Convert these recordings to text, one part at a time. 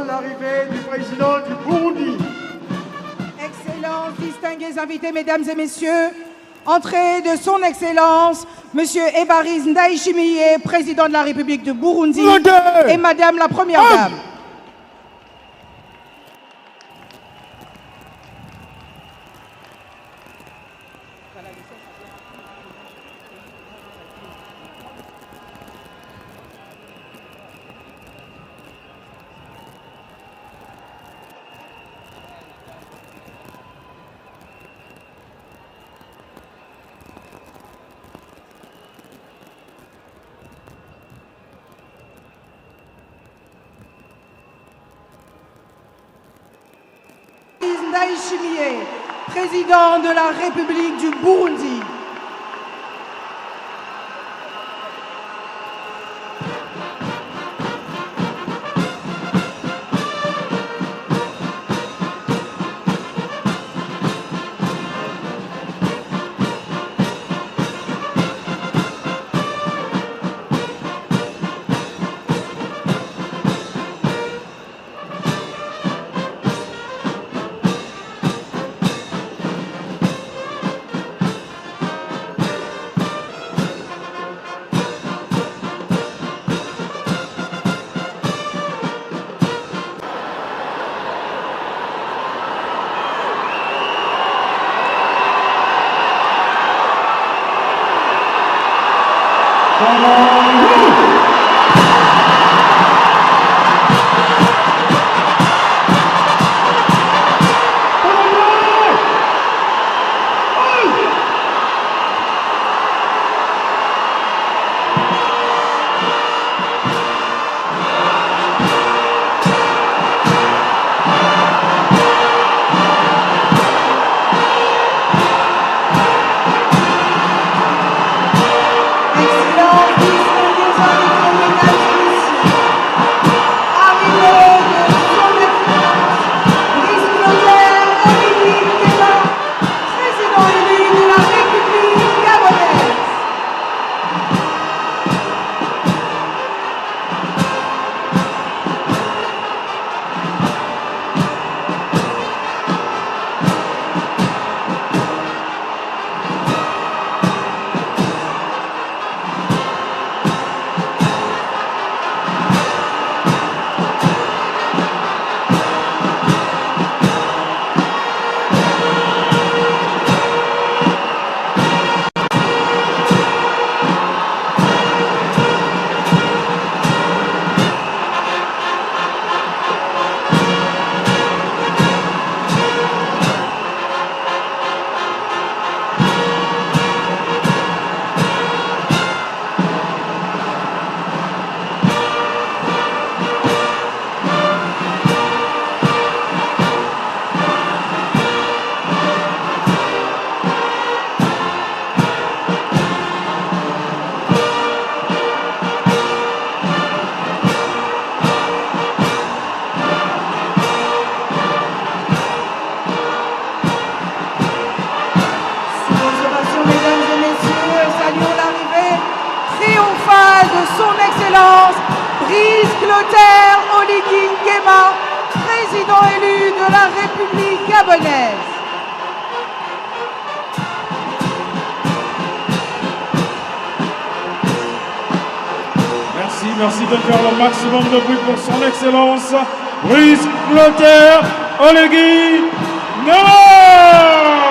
L'arrivée du président du Burundi. Excellences, distingués invités, mesdames et messieurs, entrée de son Excellence, Monsieur Évariste Ndayishimiye, président de la République de Burundi, et Madame la Première Dame. Ndayishimiye, président de la République du Burundi. Excellence, son Excellence Brice Clotaire Oligui Nguema, président élu de la République gabonaise. Merci de faire le maximum de bruit pour son Excellence Brice Clotaire Oligui Nguema.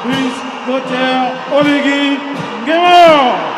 Brice Clotaire Oligui Nguema.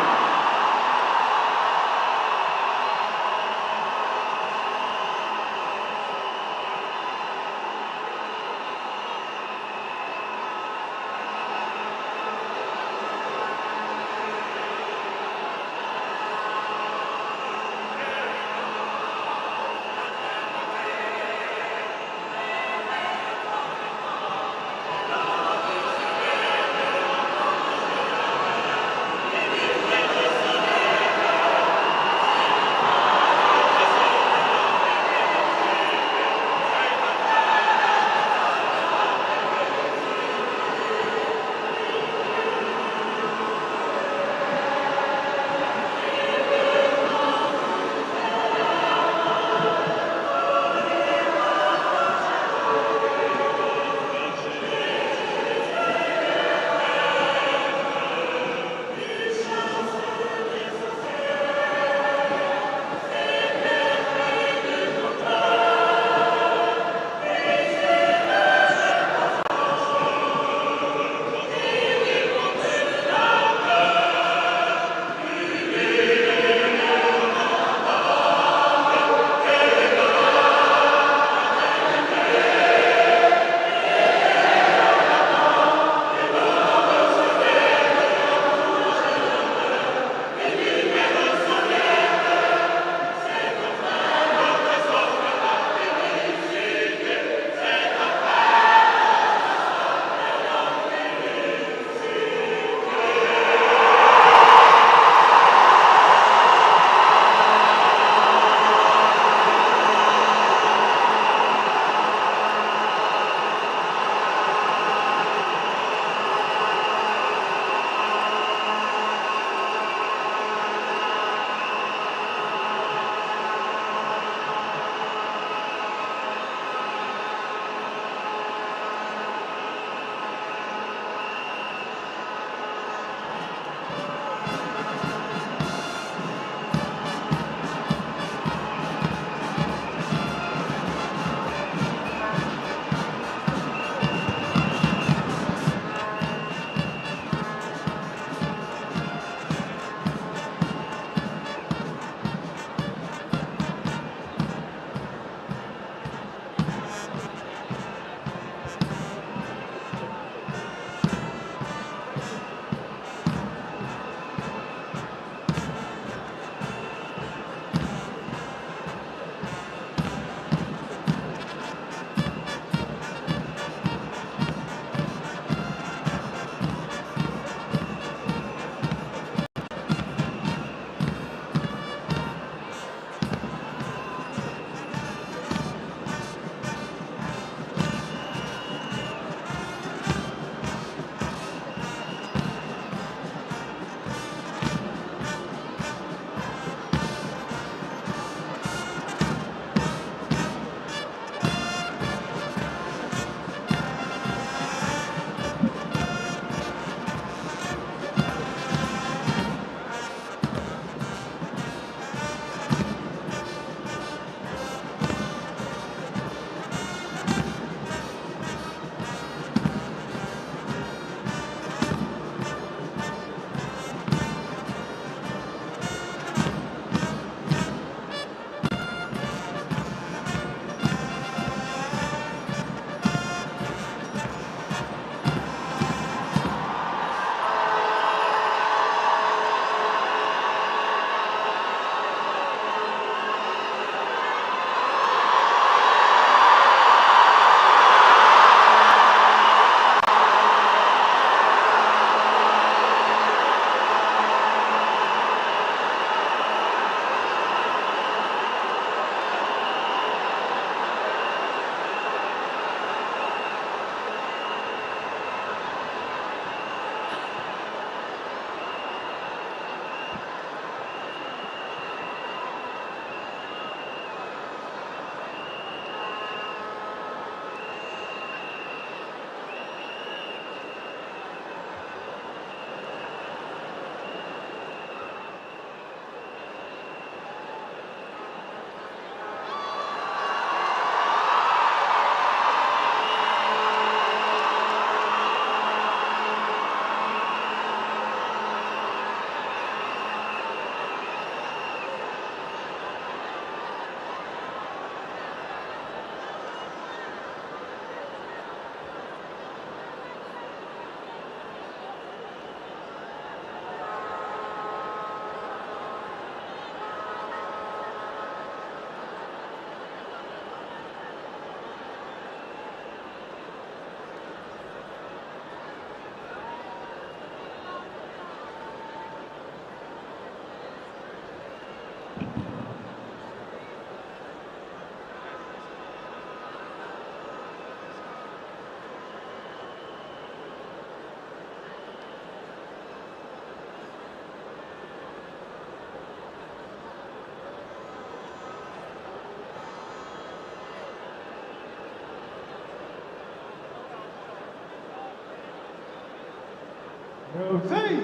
Hey!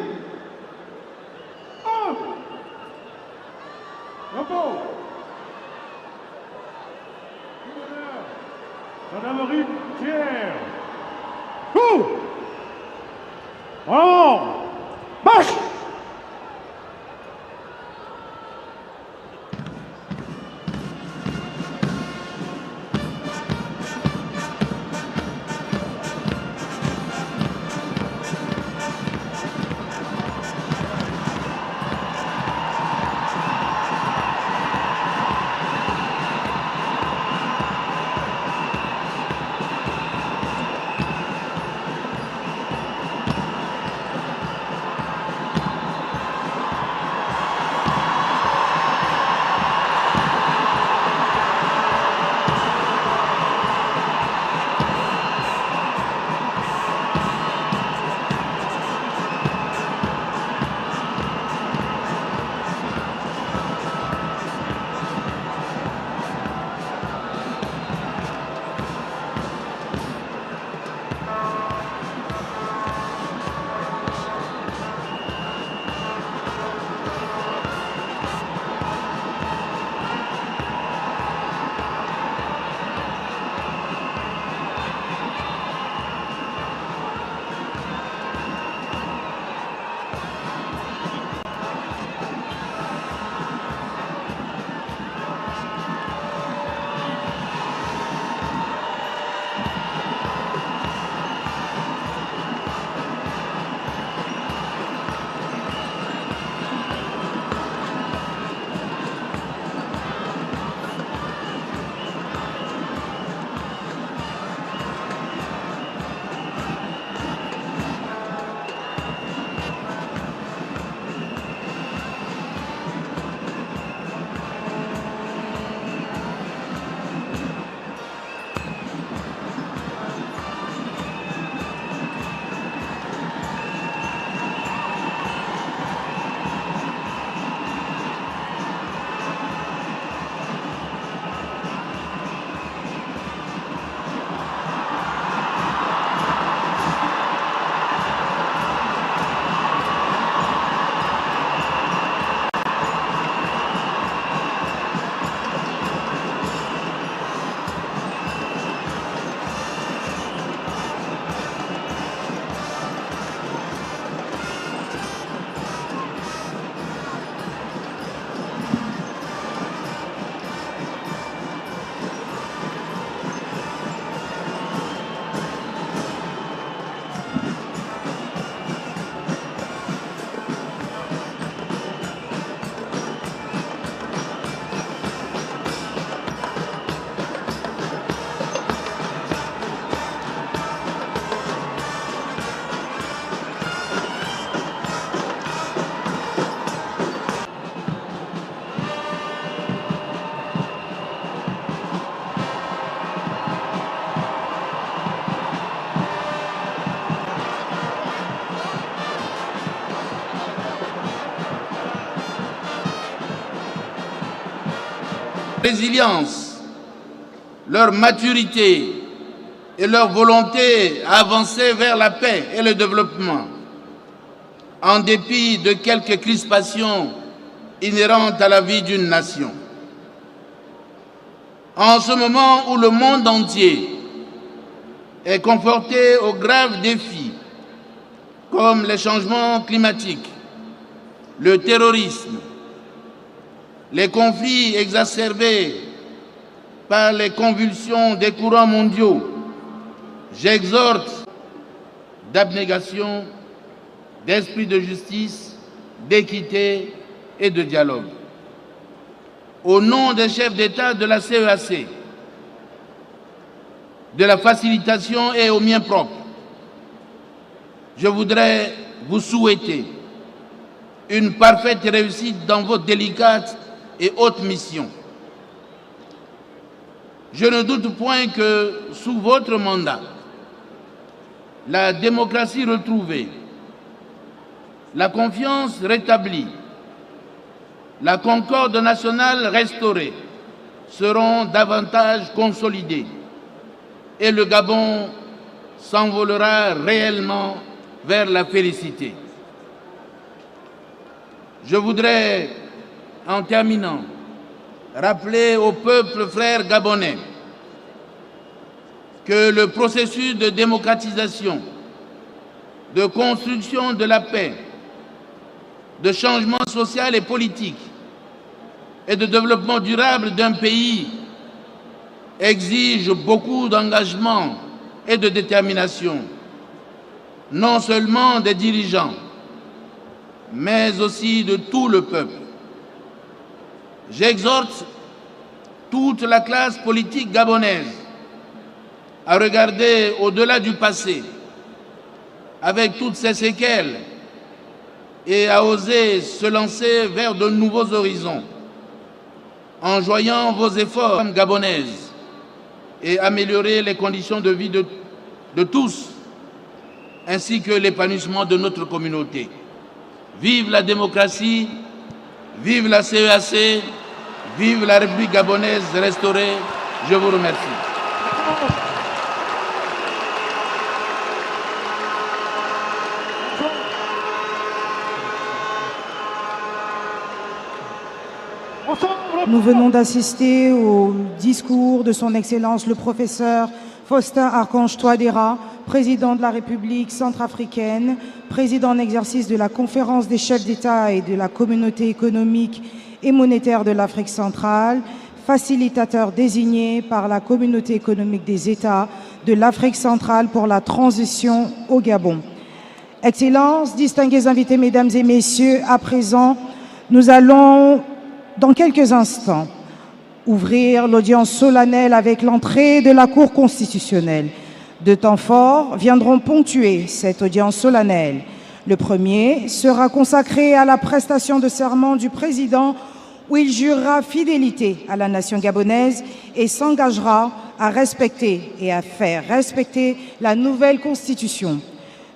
Oh! Repos! Madame Marie Pierre! Coup! Oh! Marche! Résilience, leur maturité et leur volonté à avancer vers la paix et le développement, en dépit de quelques crispations inhérentes à la vie d'une nation. En ce moment où le monde entier est confronté aux graves défis comme les changements climatiques, le terrorisme, les conflits exacerbés par les convulsions des courants mondiaux, j'exhorte d'abnégation, d'esprit de justice, d'équité et de dialogue. Au nom des chefs d'État de la CEAC, de la facilitation et au mien propre, je voudrais vous souhaiter une parfaite réussite dans votre délicate et haute mission. Je ne doute point que sous votre mandat, la démocratie retrouvée, la confiance rétablie, la concorde nationale restaurée seront davantage consolidées et le Gabon s'envolera réellement vers la félicité. Je voudrais, en terminant, rappeler au peuple frère gabonais que le processus de démocratisation, de construction de la paix, de changement social et politique et de développement durable d'un pays exige beaucoup d'engagement et de détermination, non seulement des dirigeants, mais aussi de tout le peuple. J'exhorte toute la classe politique gabonaise à regarder au-delà du passé, avec toutes ses séquelles, et à oser se lancer vers de nouveaux horizons, en joignant vos efforts gabonaises et améliorer les conditions de vie de tous, ainsi que l'épanouissement de notre communauté. Vive la démocratie, vive la CEAC, vive la République gabonaise restaurée. Je vous remercie. Nous venons d'assister au discours de son Excellence le professeur Faustin Archange Touadéra, président de la République centrafricaine, président en exercice de la Conférence des chefs d'État et de la Communauté économique et monétaire de l'Afrique centrale, facilitateur désigné par la Communauté économique des États de l'Afrique centrale pour la transition au Gabon. Excellences, distingués invités, mesdames et messieurs, à présent, nous allons, dans quelques instants, ouvrir l'audience solennelle avec l'entrée de la Cour constitutionnelle. Deux temps forts viendront ponctuer cette audience solennelle. Le premier sera consacré à la prestation de serment du président où il jurera fidélité à la nation gabonaise et s'engagera à respecter et à faire respecter la nouvelle constitution.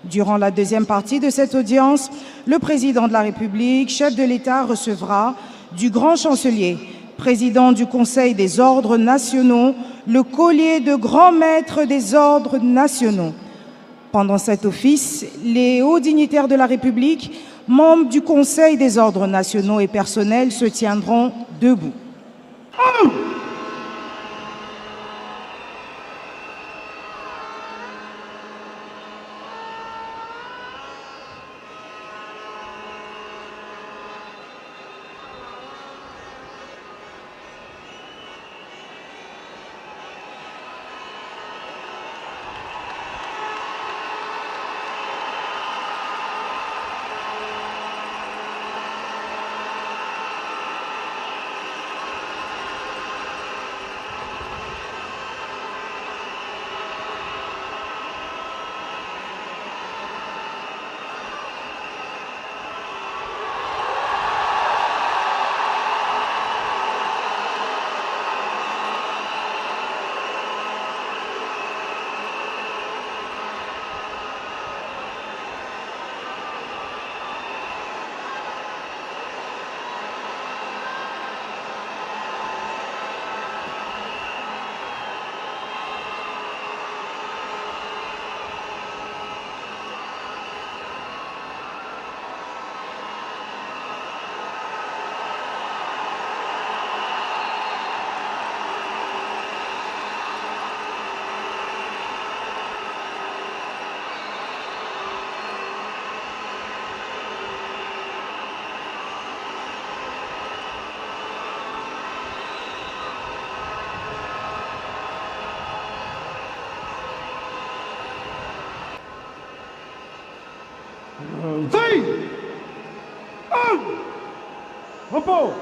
Durant la deuxième partie de cette audience, le président de la République, chef de l'État, recevra du grand chancelier, président du Conseil des ordres nationaux, le collier de grand maître des ordres nationaux. Pendant cet office, les hauts dignitaires de la République, membres du Conseil des ordres nationaux et personnels, se tiendront debout. Repos.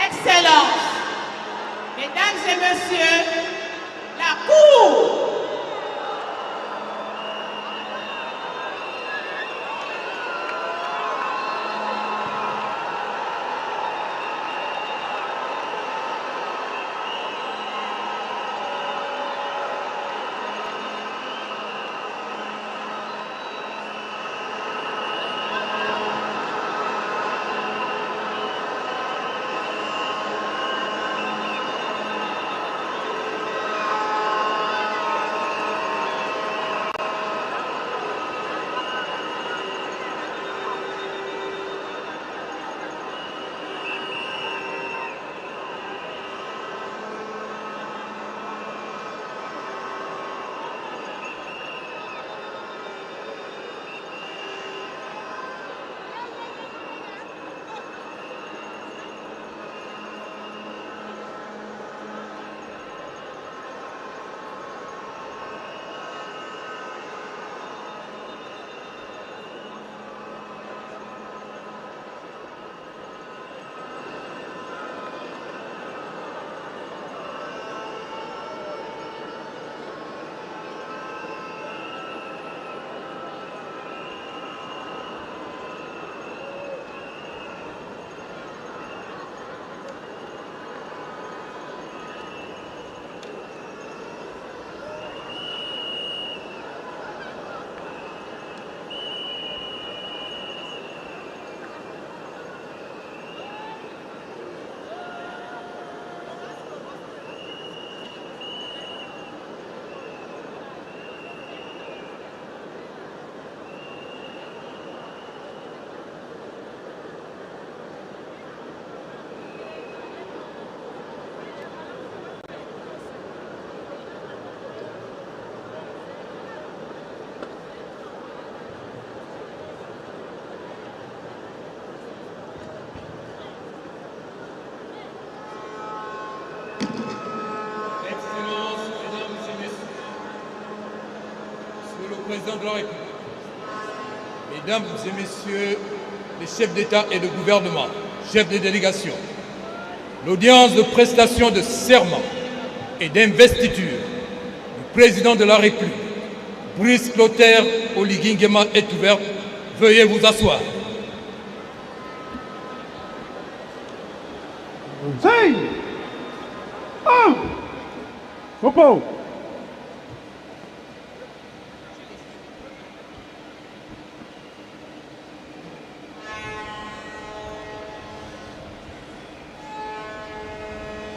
Excellences, Mesdames et Messieurs, la Cour. Président de la République, Mesdames et Messieurs les chefs d'État et de gouvernement, chefs de délégation, l'audience de prestation de serment et d'investiture du Président de la République, Brice Clotaire Oligui Nguema, est ouverte. Veuillez vous asseoir. Hey! Ah! Popo!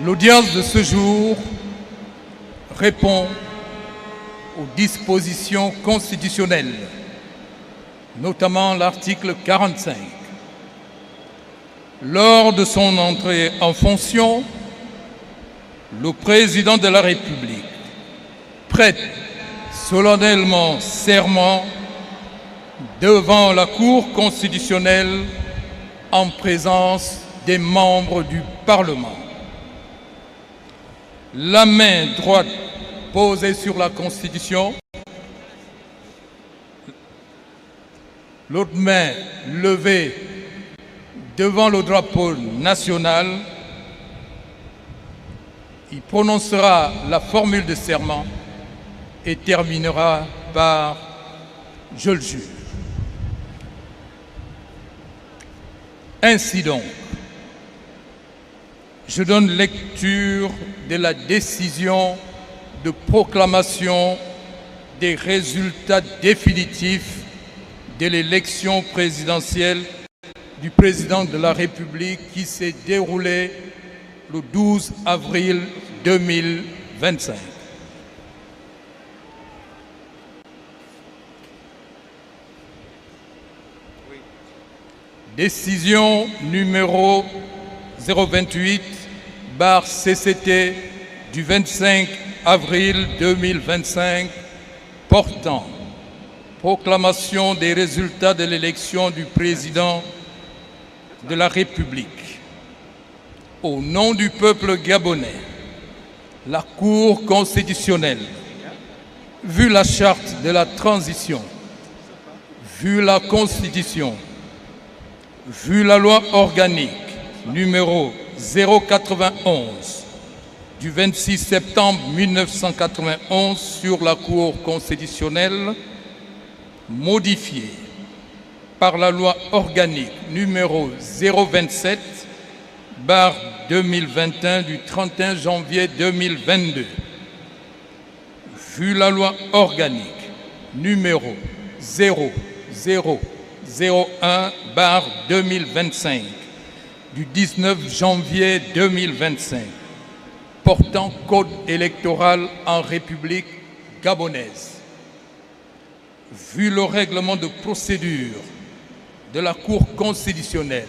L'audience de ce jour répond aux dispositions constitutionnelles, notamment l'article 45. Lors de son entrée en fonction, le Président de la République prête solennellement serment devant la Cour constitutionnelle en présence des membres du Parlement. La main droite posée sur la Constitution, l'autre main levée devant le drapeau national. Il prononcera la formule de serment et terminera par « Je le jure ». Ainsi donc, je donne lecture de la décision de proclamation des résultats définitifs de l'élection présidentielle du Président de la République qui s'est déroulée le 12 avril 2025. Décision numéro 028/CCT du 25 avril 2025 portant proclamation des résultats de l'élection du Président de la République. Au nom du peuple gabonais, la Cour constitutionnelle, vu la charte de la transition, vu la Constitution, vu la loi organique numéro 091 du 26 septembre 1991 sur la Cour constitutionnelle, modifiée par la loi organique numéro 027/2021 du 31 janvier 2022, vu la loi organique numéro 0001/2025 du 19 janvier 2025 portant code électoral en République gabonaise, vu le règlement de procédure de la Cour constitutionnelle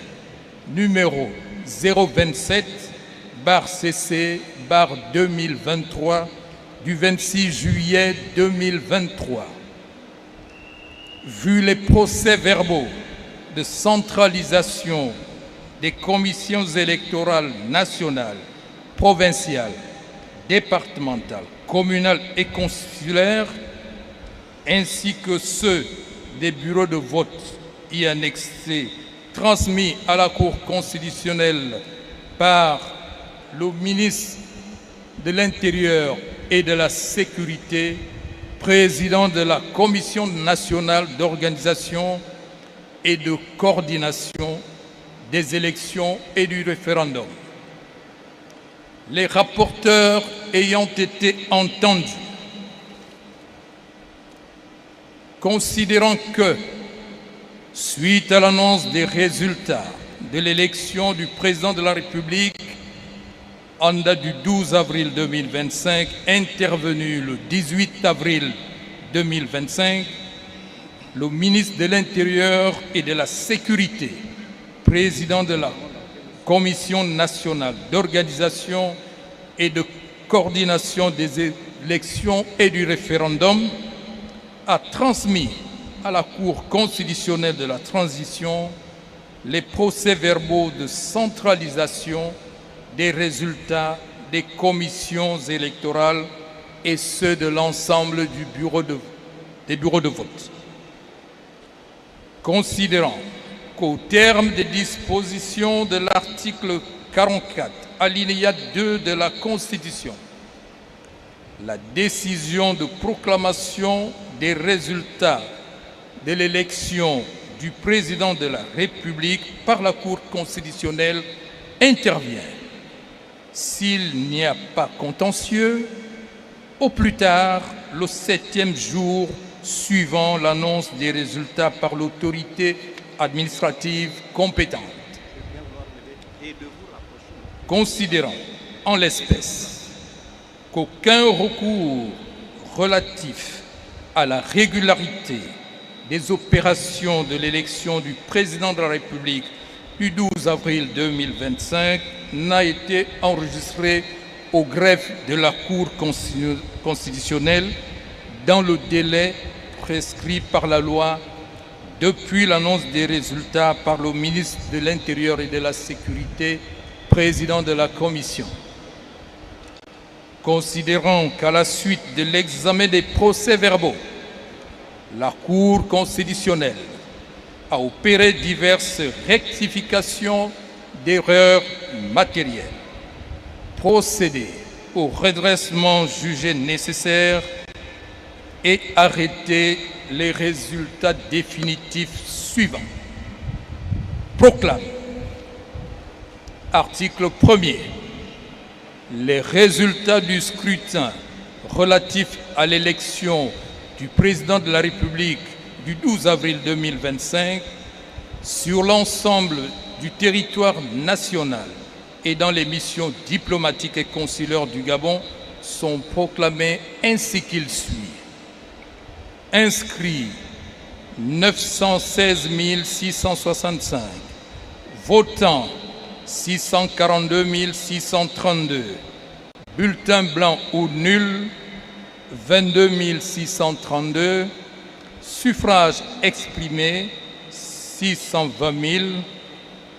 numéro 027/CC/2023 du 26 juillet 2023, vu les procès-verbaux de centralisation des commissions électorales nationales, provinciales, départementales, communales et consulaires, ainsi que ceux des bureaux de vote y annexés, transmis à la Cour constitutionnelle par le ministre de l'Intérieur et de la Sécurité, président de la Commission nationale d'organisation et de coordination des élections et du référendum. Les rapporteurs ayant été entendus, considérant que, suite à l'annonce des résultats de l'élection du président de la République en date du 12 avril 2025, intervenue le 18 avril 2025, le ministre de l'Intérieur et de la Sécurité, président de la Commission nationale d'organisation et de coordination des élections et du référendum, a transmis à la Cour constitutionnelle de la transition les procès-verbaux de centralisation des résultats des commissions électorales et ceux de l'ensemble des bureaux de vote. Considérant qu'au terme des dispositions de l'article 44, alinéa 2 de la Constitution, la décision de proclamation des résultats de l'élection du président de la République par la Cour constitutionnelle intervient, s'il n'y a pas contentieux, au plus tard le 7e jour suivant l'annonce des résultats par l'autorité administrative compétente. Considérant en l'espèce qu'aucun recours relatif à la régularité des opérations de l'élection du président de la République du 12 avril 2025 n'a été enregistré au greffe de la Cour constitutionnelle dans le délai prescrit par la loi depuis l'annonce des résultats par le ministre de l'Intérieur et de la Sécurité, président de la Commission. Considérant qu'à la suite de l'examen des procès-verbaux, la Cour constitutionnelle a opéré diverses rectifications d'erreurs matérielles, procédé au redressement jugé nécessaire et arrêté les résultats définitifs suivants. Proclame. Article 1er. Les résultats du scrutin relatifs à l'élection du président de la République du 12 avril 2025 sur l'ensemble du territoire national et dans les missions diplomatiques et consulaires du Gabon sont proclamés ainsi qu'il suit. Inscrits 916 665, votants 642 632, bulletins blancs ou nuls 22 632, suffrages exprimés 620 000,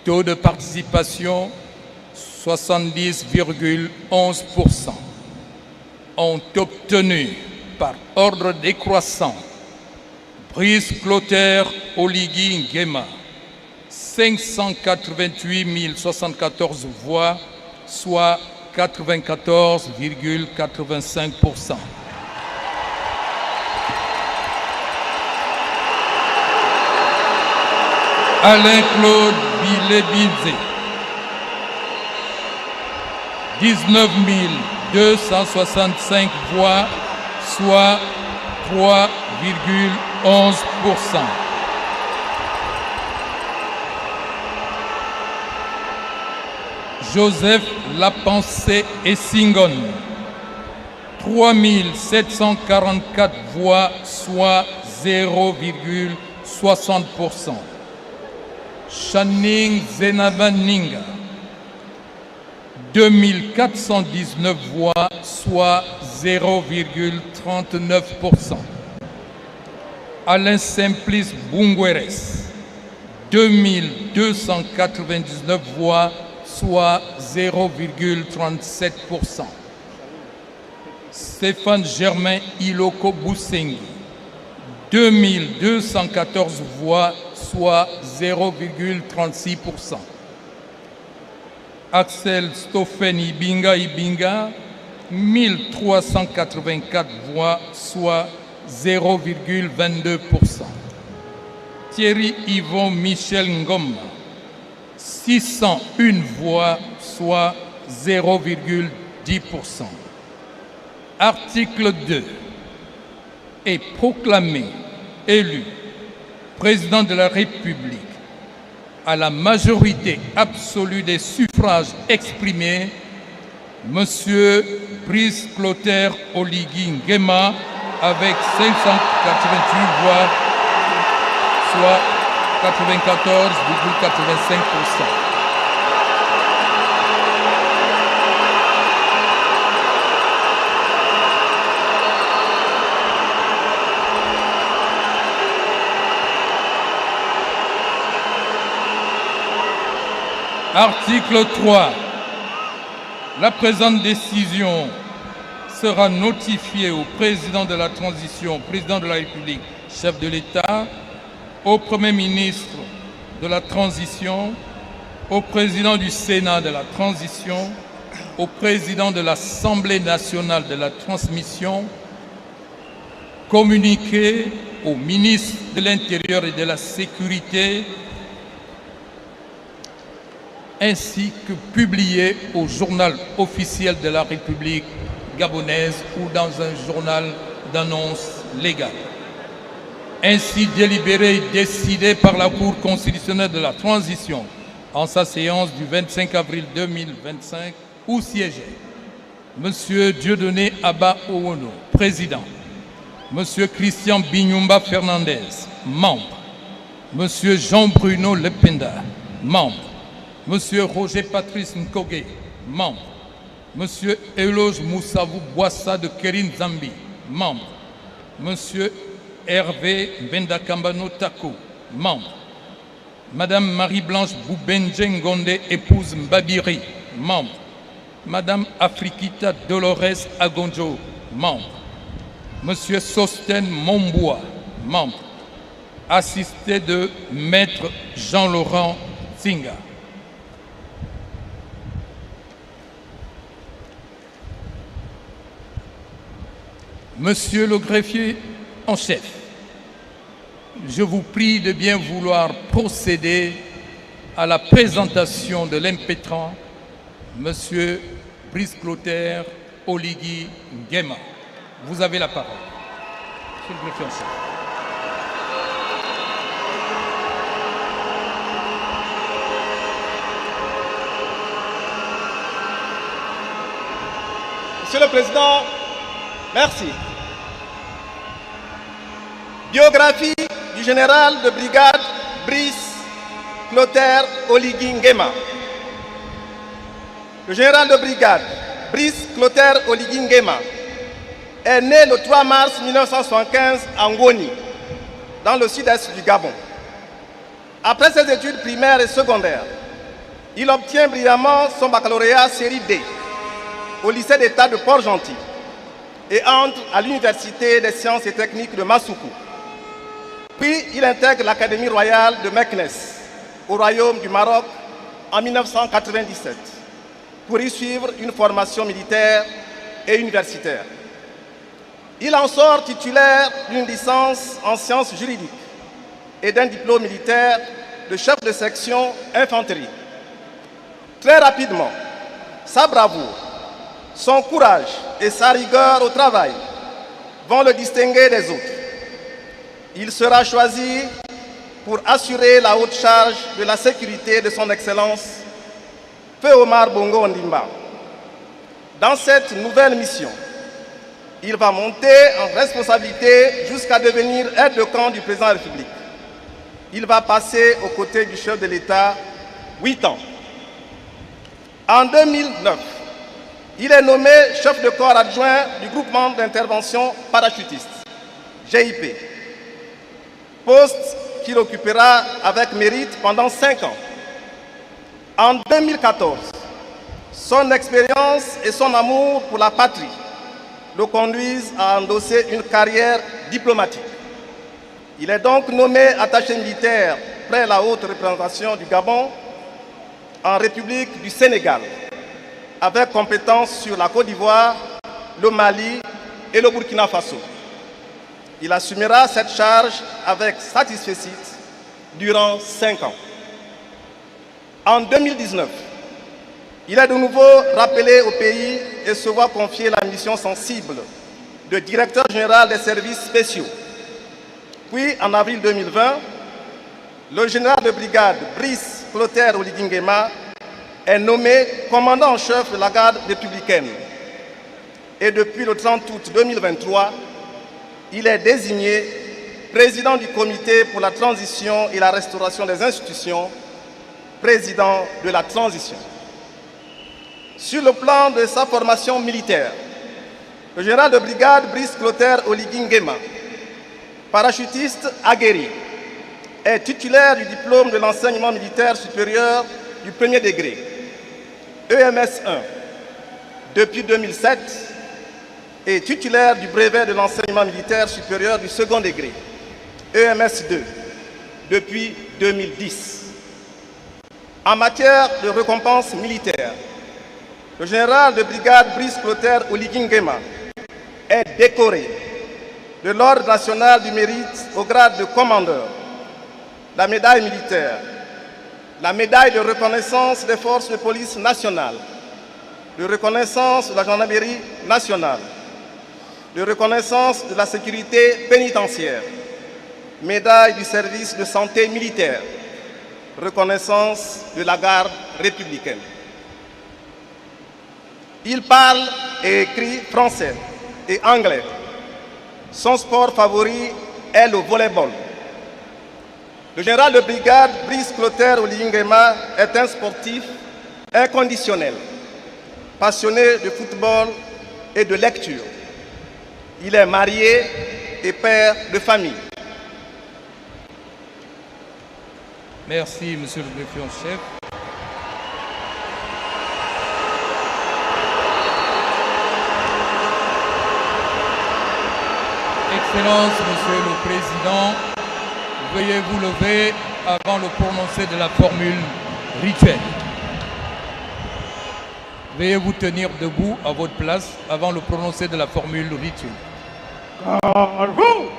taux de participation 70,11%, ont obtenu par ordre décroissant Brice Clotaire Oligui Nguema 588 074 voix, soit 94,85%. Alain-Claude Bilé-Binzé, 19 265 voix, soit 3,11%. Joseph Lapensé Essingon, 3 744 voix, soit 0,60%. Channing Zenabaninga, 2419 voix, soit 0,39%. Alain Simplice Bungueres, 2299 voix, soit 0,37%. Stéphane Germain Iloko Boussengi, 2214 voix, soit 0,36%. Axel Stophen Ibinga, 1384 voix, soit 0,22%. Thierry Yvon Michel Ngoma, 601 voix, soit 0,10%. Article 2. Est proclamé élu président de la République à la majorité absolue des suffrages exprimés, M. Brice Clotaire Oligui Nguema, avec 588 voix, soit 94,85%. Article 3. La présente décision sera notifiée au président de la transition, président de la République, chef de l'État, au Premier ministre de la transition, au président du Sénat de la transition, au président de l'Assemblée nationale de la transmission, communiqué au ministre de l'Intérieur et de la Sécurité, ainsi que publié au journal officiel de la République gabonaise ou dans un journal d'annonce légale. Ainsi délibéré et décidé par la Cour constitutionnelle de la transition en sa séance du 25 avril 2025, où siégeait M. Dieudonné Abba Owono, président, M. Christian Binyumba Fernandez, membre, M. Jean-Bruno Lependa, membre, M. Roger Patrice Nkoge, membre. M. Eloge Moussavou Boissa de Kerin Zambi, membre. M. Hervé Bendakambano Tako, membre. Madame Marie-Blanche Boubenje Ngonde, épouse Mbabiri, membre. Madame Afrikita Dolores Agonjo, membre. M. Sosten Momboua, membre. Assisté de Maître Jean-Laurent Singa. Monsieur le greffier en chef, je vous prie de bien vouloir procéder à la présentation de l'impétrant, Monsieur Brice Clotaire Oligui Nguema. Vous avez la parole. Monsieur le greffier en chef. Monsieur le Président, merci. Biographie du général de brigade Brice Clotaire Oligui Nguema. Le général de brigade Brice Clotaire Oligui Nguema est né le 3 mars 1975 à Ngoni, dans le sud-est du Gabon. Après ses études primaires et secondaires, il obtient brillamment son baccalauréat série D au lycée d'État de Port-Gentil et entre à l'Université des sciences et techniques de Massoukou. Puis il intègre l'Académie royale de Meknès au Royaume du Maroc en 1997 pour y suivre une formation militaire et universitaire. Il en sort titulaire d'une licence en sciences juridiques et d'un diplôme militaire de chef de section infanterie. Très rapidement, sa bravoure, son courage et sa rigueur au travail vont le distinguer des autres. Il sera choisi pour assurer la haute charge de la sécurité de son Excellence, Feu Omar Bongo Ondimba. Dans cette nouvelle mission, il va monter en responsabilité jusqu'à devenir aide de camp du président de la République. Il va passer aux côtés du chef de l'État 8 ans. En 2009, il est nommé chef de corps adjoint du groupement d'intervention parachutiste, GIP, poste qu'il occupera avec mérite pendant 5 ans. En 2014, son expérience et son amour pour la patrie le conduisent à endosser une carrière diplomatique. Il est donc nommé attaché militaire près la haute représentation du Gabon en République du Sénégal, avec compétence sur la Côte d'Ivoire, le Mali et le Burkina Faso. Il assumera cette charge avec satisfecit durant 5 ans. En 2019, il est de nouveau rappelé au pays et se voit confier la mission sensible de directeur général des services spéciaux. Puis, en avril 2020, le général de brigade Brice Clotaire Oligui Nguema est nommé commandant en chef de la garde républicaine. Et depuis le 30 août 2023, il est désigné président du comité pour la transition et la restauration des institutions, président de la transition. Sur le plan de sa formation militaire, le général de brigade Brice Clotaire Oligui Nguema, parachutiste aguerri, est titulaire du diplôme de l'enseignement militaire supérieur du premier degré, EMS 1, depuis 2007, et titulaire du brevet de l'enseignement militaire supérieur du second degré, EMS 2, depuis 2010. En matière de récompense militaire, le général de brigade Brice Clotaire Oligui Nguema est décoré de l'Ordre national du mérite au grade de commandeur, la médaille militaire, la médaille de reconnaissance des forces de police nationales, de reconnaissance de la gendarmerie nationale, de reconnaissance de la sécurité pénitentiaire, médaille du service de santé militaire, reconnaissance de la garde républicaine. Il parle et écrit français et anglais. Son sport favori est le volleyball. Le général de brigade Brice Clotaire Oligui Nguema est un sportif inconditionnel, passionné de football et de lecture. Il est marié et père de famille. Merci, monsieur le greffier en chef. Excellence, Monsieur le Président, veuillez vous lever avant le prononcé de la formule rituelle. Veuillez vous tenir debout à votre place avant le prononcé de la formule rituelle. Carrefour!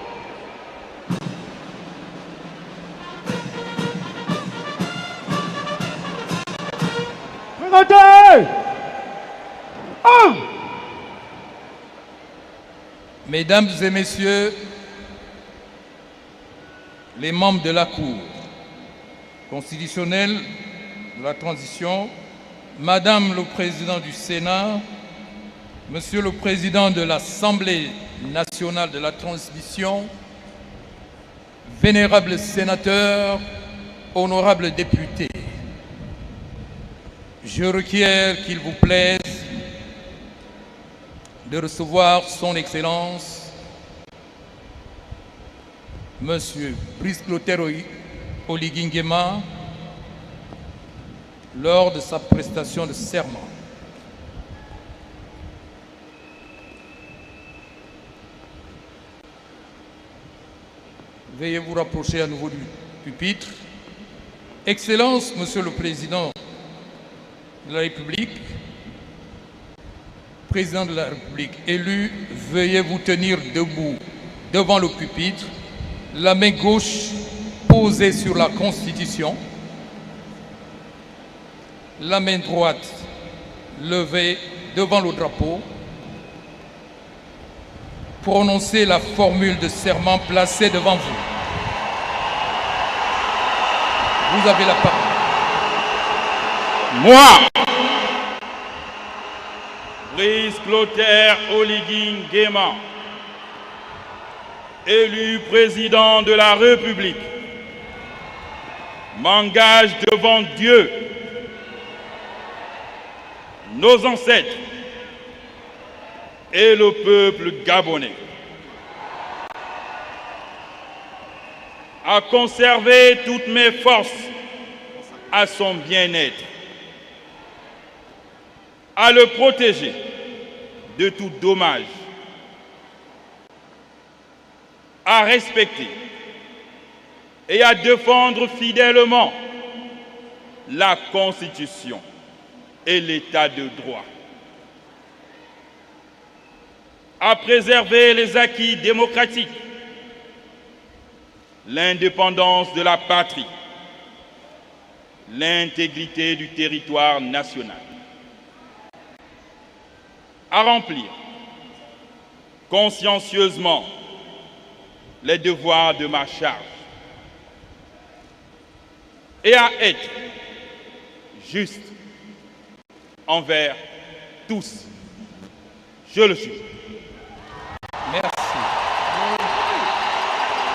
Présentez! Mesdames et messieurs, les membres de la Cour constitutionnelle de la transition, Madame le Président du Sénat, Monsieur le Président de l'Assemblée nationale de la transition, vénérables sénateurs, honorables députés, je requiers qu'il vous plaise de recevoir son Excellence, Monsieur Brice Clotaire Oligui Nguema, lors de sa prestation de serment. Veuillez vous rapprocher à nouveau du pupitre Excellences, Monsieur le Président de la République, Président de la République élu, veuillez vous tenir debout devant le pupitre, la main gauche posée sur la Constitution, la main droite levée devant le drapeau. Prononcez la formule de serment placée devant vous. Vous avez la parole. Moi, Brice Clotaire Oligui Nguema, élu président de la République, m'engage devant Dieu, nos ancêtres et le peuple gabonais à conserver toutes mes forces à son bien-être, à le protéger de tout dommage, à respecter et à défendre fidèlement la Constitution et l'État de droit, à préserver les acquis démocratiques, l'indépendance de la patrie, l'intégrité du territoire national, à remplir consciencieusement les devoirs de ma charge et à être juste envers tous. Je le suis. Merci.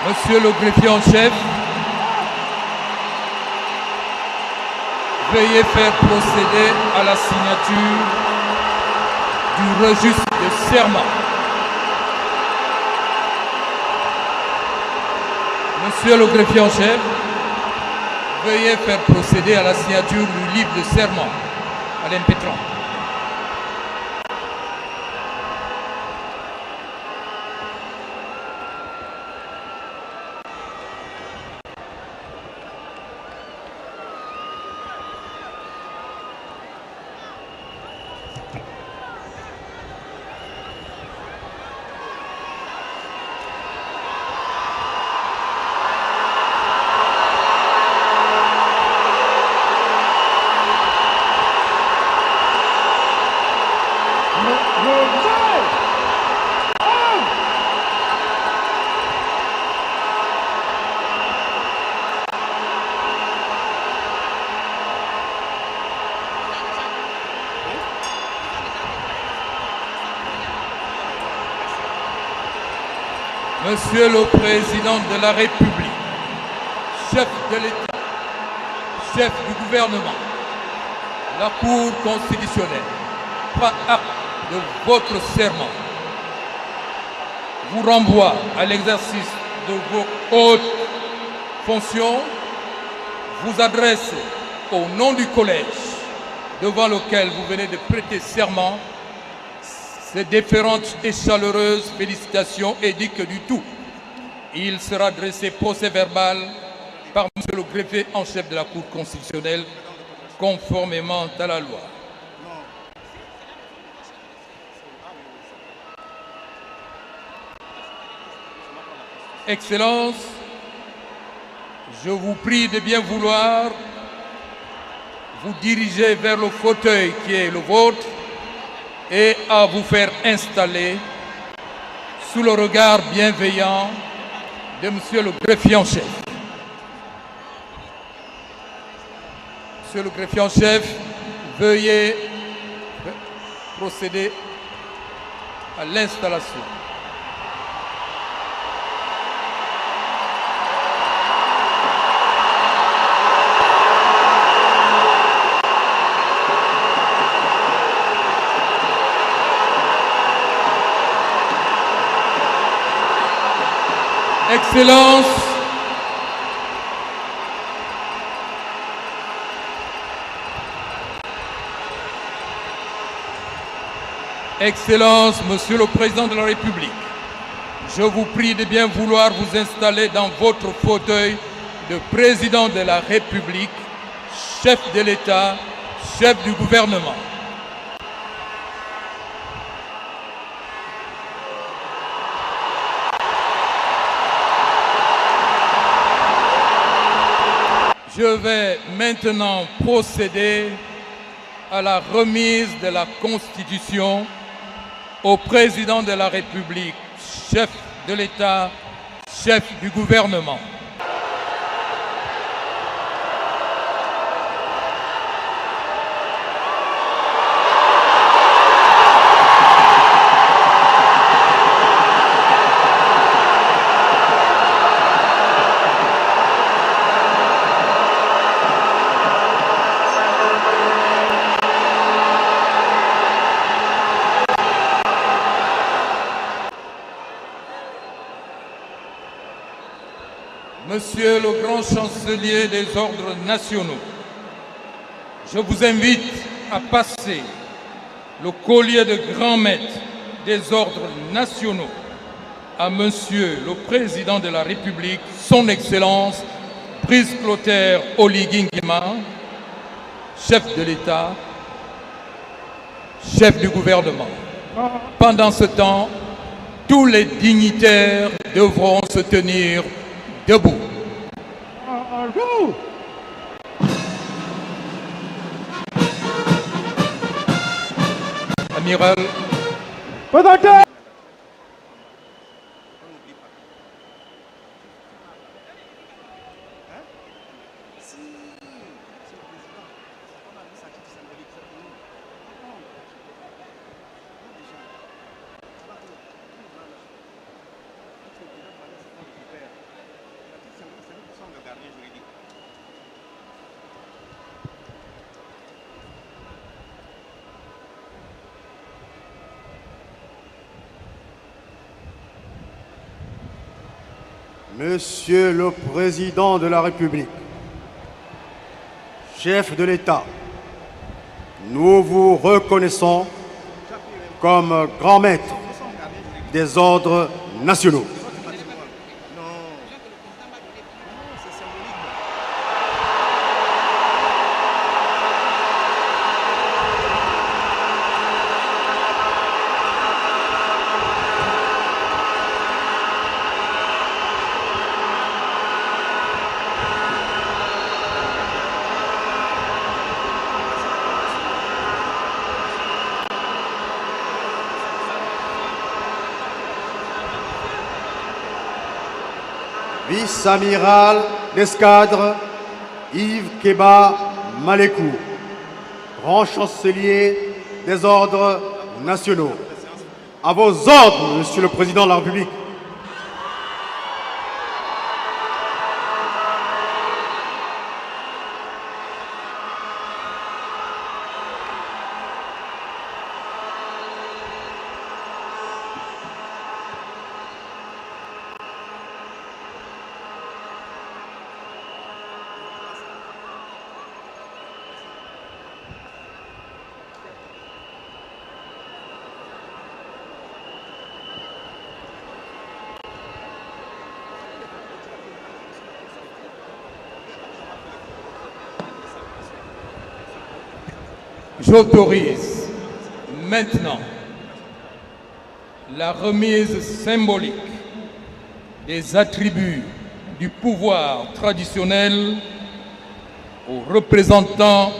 Monsieur le greffier en chef, veuillez faire procéder à la signature du registre de serment. Monsieur le greffier en chef, veuillez faire procéder à la signature du livre de serment à l'impétrant. Monsieur le Président de la République, chef de l'État, chef du gouvernement, la Cour constitutionnelle prend acte de votre serment, vous renvoie à l'exercice de vos hautes fonctions, vous adresse au nom du collège devant lequel vous venez de prêter serment ces déférentes et chaleureuses félicitations et dit que du tout, il sera dressé procès-verbal par Monsieur le greffier en chef de la Cour constitutionnelle, conformément à la loi. Excellences, je vous prie de bien vouloir vous diriger vers le fauteuil qui est le vôtre et à vous faire installer sous le regard bienveillant de Monsieur le greffier en chef. Monsieur le greffier en chef, veuillez procéder à l'installation. Excellences, Excellences, Monsieur le Président de la République, je vous prie de bien vouloir vous installer dans votre fauteuil de Président de la République chef de l'État, chef du gouvernement. Je vais maintenant procéder à la remise de la Constitution au président de la République, chef de l'État, chef du gouvernement. Monsieur le grand chancelier des ordres nationaux, je vous invite à passer le collier de grand maître des ordres nationaux à Monsieur le Président de la République, Son Excellence, Brice Clotaire Oligui Nguema, chef de l'État, chef du gouvernement. Pendant ce temps, tous les dignitaires devront se tenir debout. Amiral. Monsieur le Président de la République, chef de l'État, nous vous reconnaissons comme grand maître des ordres nationaux. Vice-amiral d'escadre Yves Keba Malekou, grand chancelier des ordres nationaux. À vos ordres, Monsieur le Président de la République. J'autorise maintenant la remise symbolique des attributs du pouvoir traditionnel aux représentants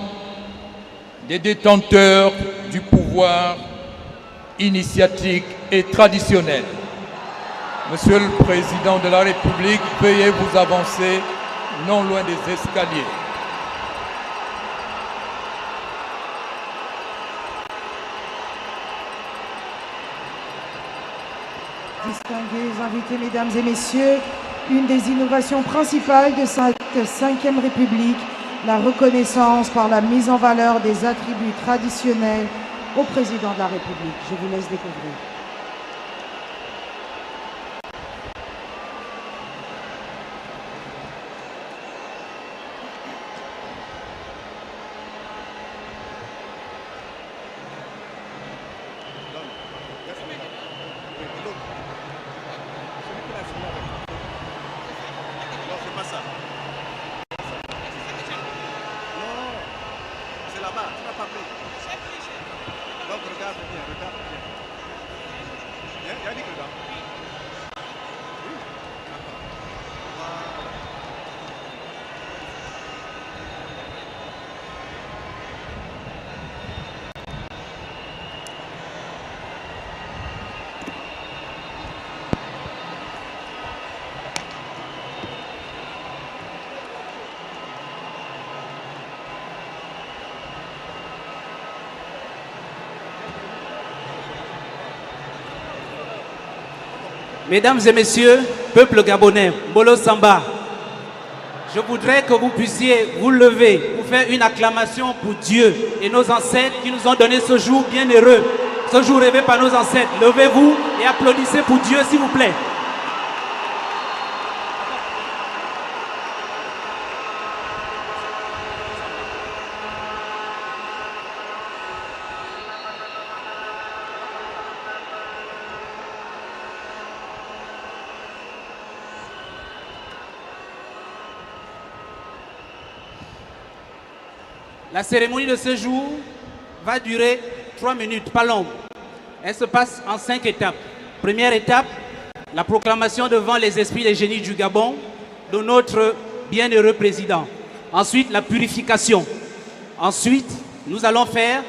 des détenteurs du pouvoir initiatique et traditionnel. Monsieur le Président de la République, veuillez vous avancer non loin des escaliers. Distingués invités, mesdames et messieurs, une des innovations principales de cette 5e République, la reconnaissance par la mise en valeur des attributs traditionnels au président de la République. Je vous laisse découvrir. là-bas, tu n'as pas pris. Donc regarde bien, regarde bien. Yannick, regarde. Oui, d'accord. Voilà. Mesdames et messieurs, peuple gabonais, Mbolo Samba, je voudrais que vous puissiez vous lever pour faire une acclamation pour Dieu et nos ancêtres qui nous ont donné ce jour bien heureux, ce jour rêvé par nos ancêtres. Levez-vous et applaudissez pour Dieu, s'il vous plaît. La cérémonie de ce jour va durer 3 minutes, pas longue. Elle se passe en 5 étapes. Première étape, la proclamation devant les esprits et les génies du Gabon de notre bienheureux président. Ensuite, la purification. Ensuite, nous allons faire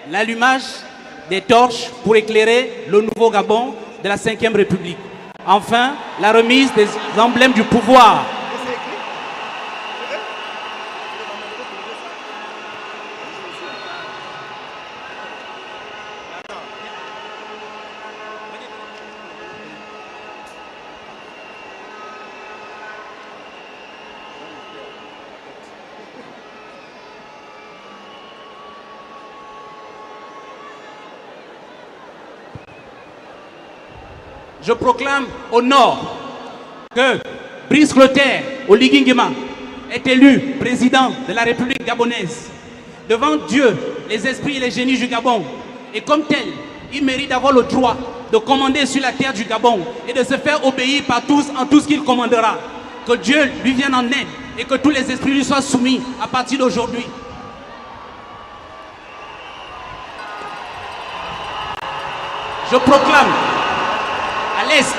l'allumage des torches pour éclairer le nouveau Gabon de la 5e République. Enfin, la remise des emblèmes du pouvoir. Je proclame au nord que Brice Clotaire Oligui Nguema est élu président de la République gabonaise. Devant Dieu, les esprits et les génies du Gabon. Et comme tel, il mérite d'avoir le droit de commander sur la terre du Gabon et de se faire obéir par tous en tout ce qu'il commandera. Que Dieu lui vienne en aide et que tous les esprits lui soient soumis à partir d'aujourd'hui. Je proclame à l'Est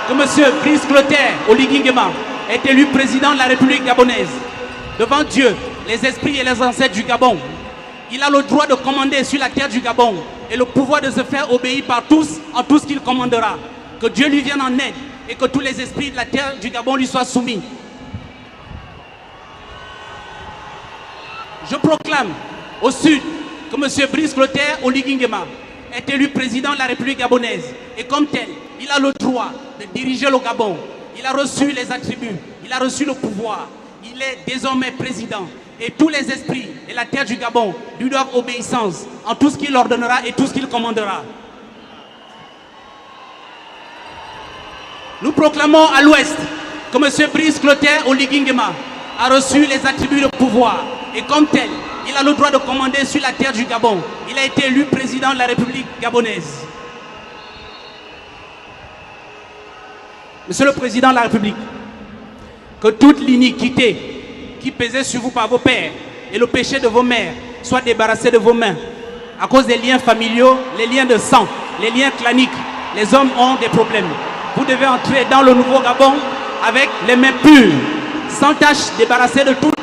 que M. Brice Clotaire Oligui Nguema est élu président de la République gabonaise. Devant Dieu, les esprits et les ancêtres du Gabon, il a le droit de commander sur la terre du Gabon et le pouvoir de se faire obéir par tous en tout ce qu'il commandera. Que Dieu lui vienne en aide et que tous les esprits de la terre du Gabon lui soient soumis. Je proclame au sud que M. Brice Clotaire Oligui Nguema est élu président de la République gabonaise. Et comme tel, il a le droit de diriger le Gabon. Il a reçu les attributs, il a reçu le pouvoir. Il est désormais président. Et tous les esprits et la terre du Gabon lui doivent obéissance en tout ce qu'il ordonnera et tout ce qu'il commandera. Nous proclamons à l'ouest que M. Brice Clotaire Oligui Nguema a reçu les attributs de pouvoir. Et comme tel, il a le droit de commander sur la terre du Gabon. Il a été élu président de la République gabonaise. Monsieur le Président de la République, que toute l'iniquité qui pesait sur vous par vos pères et le péché de vos mères soit débarrassé de vos mains. À cause des liens familiaux, les liens de sang, les liens claniques, les hommes ont des problèmes. Vous devez entrer dans le nouveau Gabon avec les mains pures, sans tache, débarrassés de toute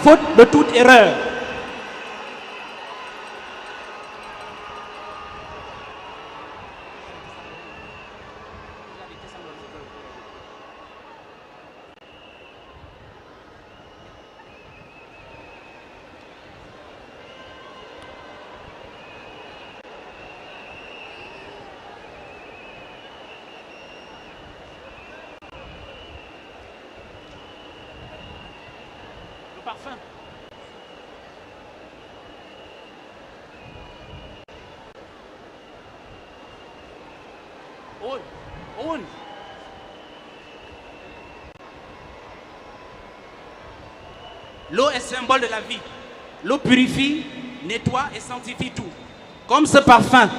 faute, de toute erreur. Parfum. On. L'eau est symbole de la vie. L'eau purifie, nettoie et sanctifie tout. Comme ce parfum,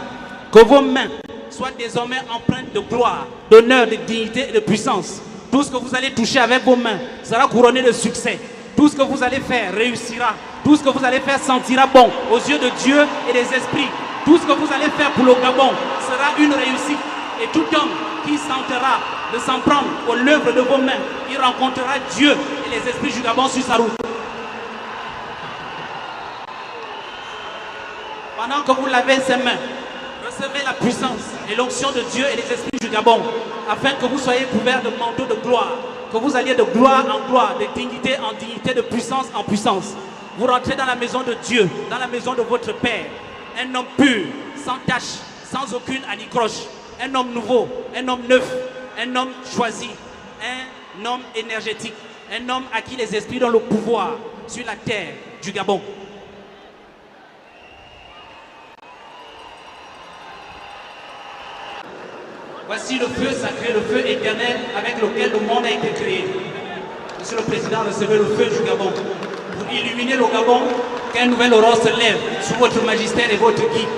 que vos mains soient désormais empreintes de gloire, d'honneur, de dignité et de puissance. Tout ce que vous allez toucher avec vos mains sera couronné de succès. Tout ce que vous allez faire réussira. Tout ce que vous allez faire sentira bon aux yeux de Dieu et des esprits. Tout ce que vous allez faire pour le Gabon sera une réussite. Et tout homme qui tentera de s'en prendre aux l'œuvre de vos mains, il rencontrera Dieu et les esprits du Gabon sur sa route. Pendant que vous lavez ses mains, recevez la puissance et l'onction de Dieu et les esprits du Gabon, afin que vous soyez couverts de manteaux de gloire, que vous alliez de gloire en gloire, de dignité en dignité, de puissance en puissance. Vous rentrez dans la maison de Dieu, dans la maison de votre Père, un homme pur, sans tache, sans aucune anicroche, un homme nouveau, un homme neuf, un homme choisi, un homme énergétique, un homme à qui les esprits donnent le pouvoir sur la terre du Gabon. Voici le feu sacré, le feu éternel avec lequel le monde a été créé. Monsieur le Président, recevez le feu du Gabon pour illuminer le Gabon, qu'un nouvel aurore se lève sous votre magistère et votre guide.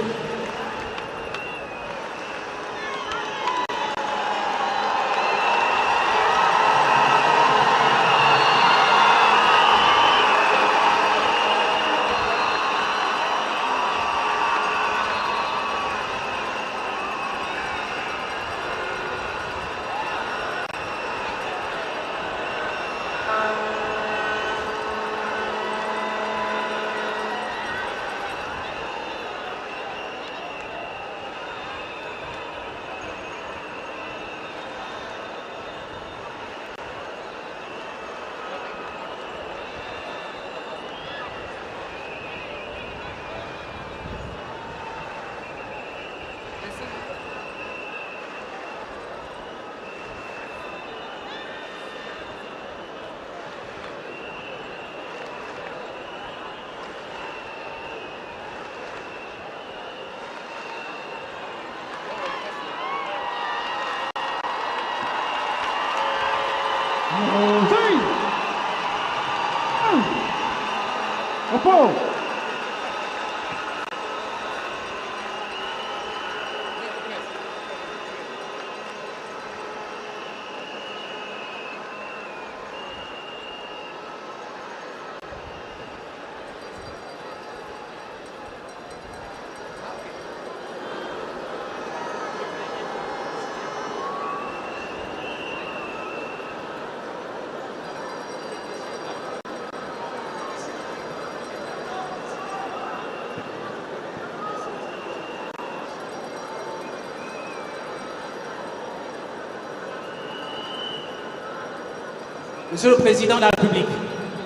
Monsieur le Président de la République,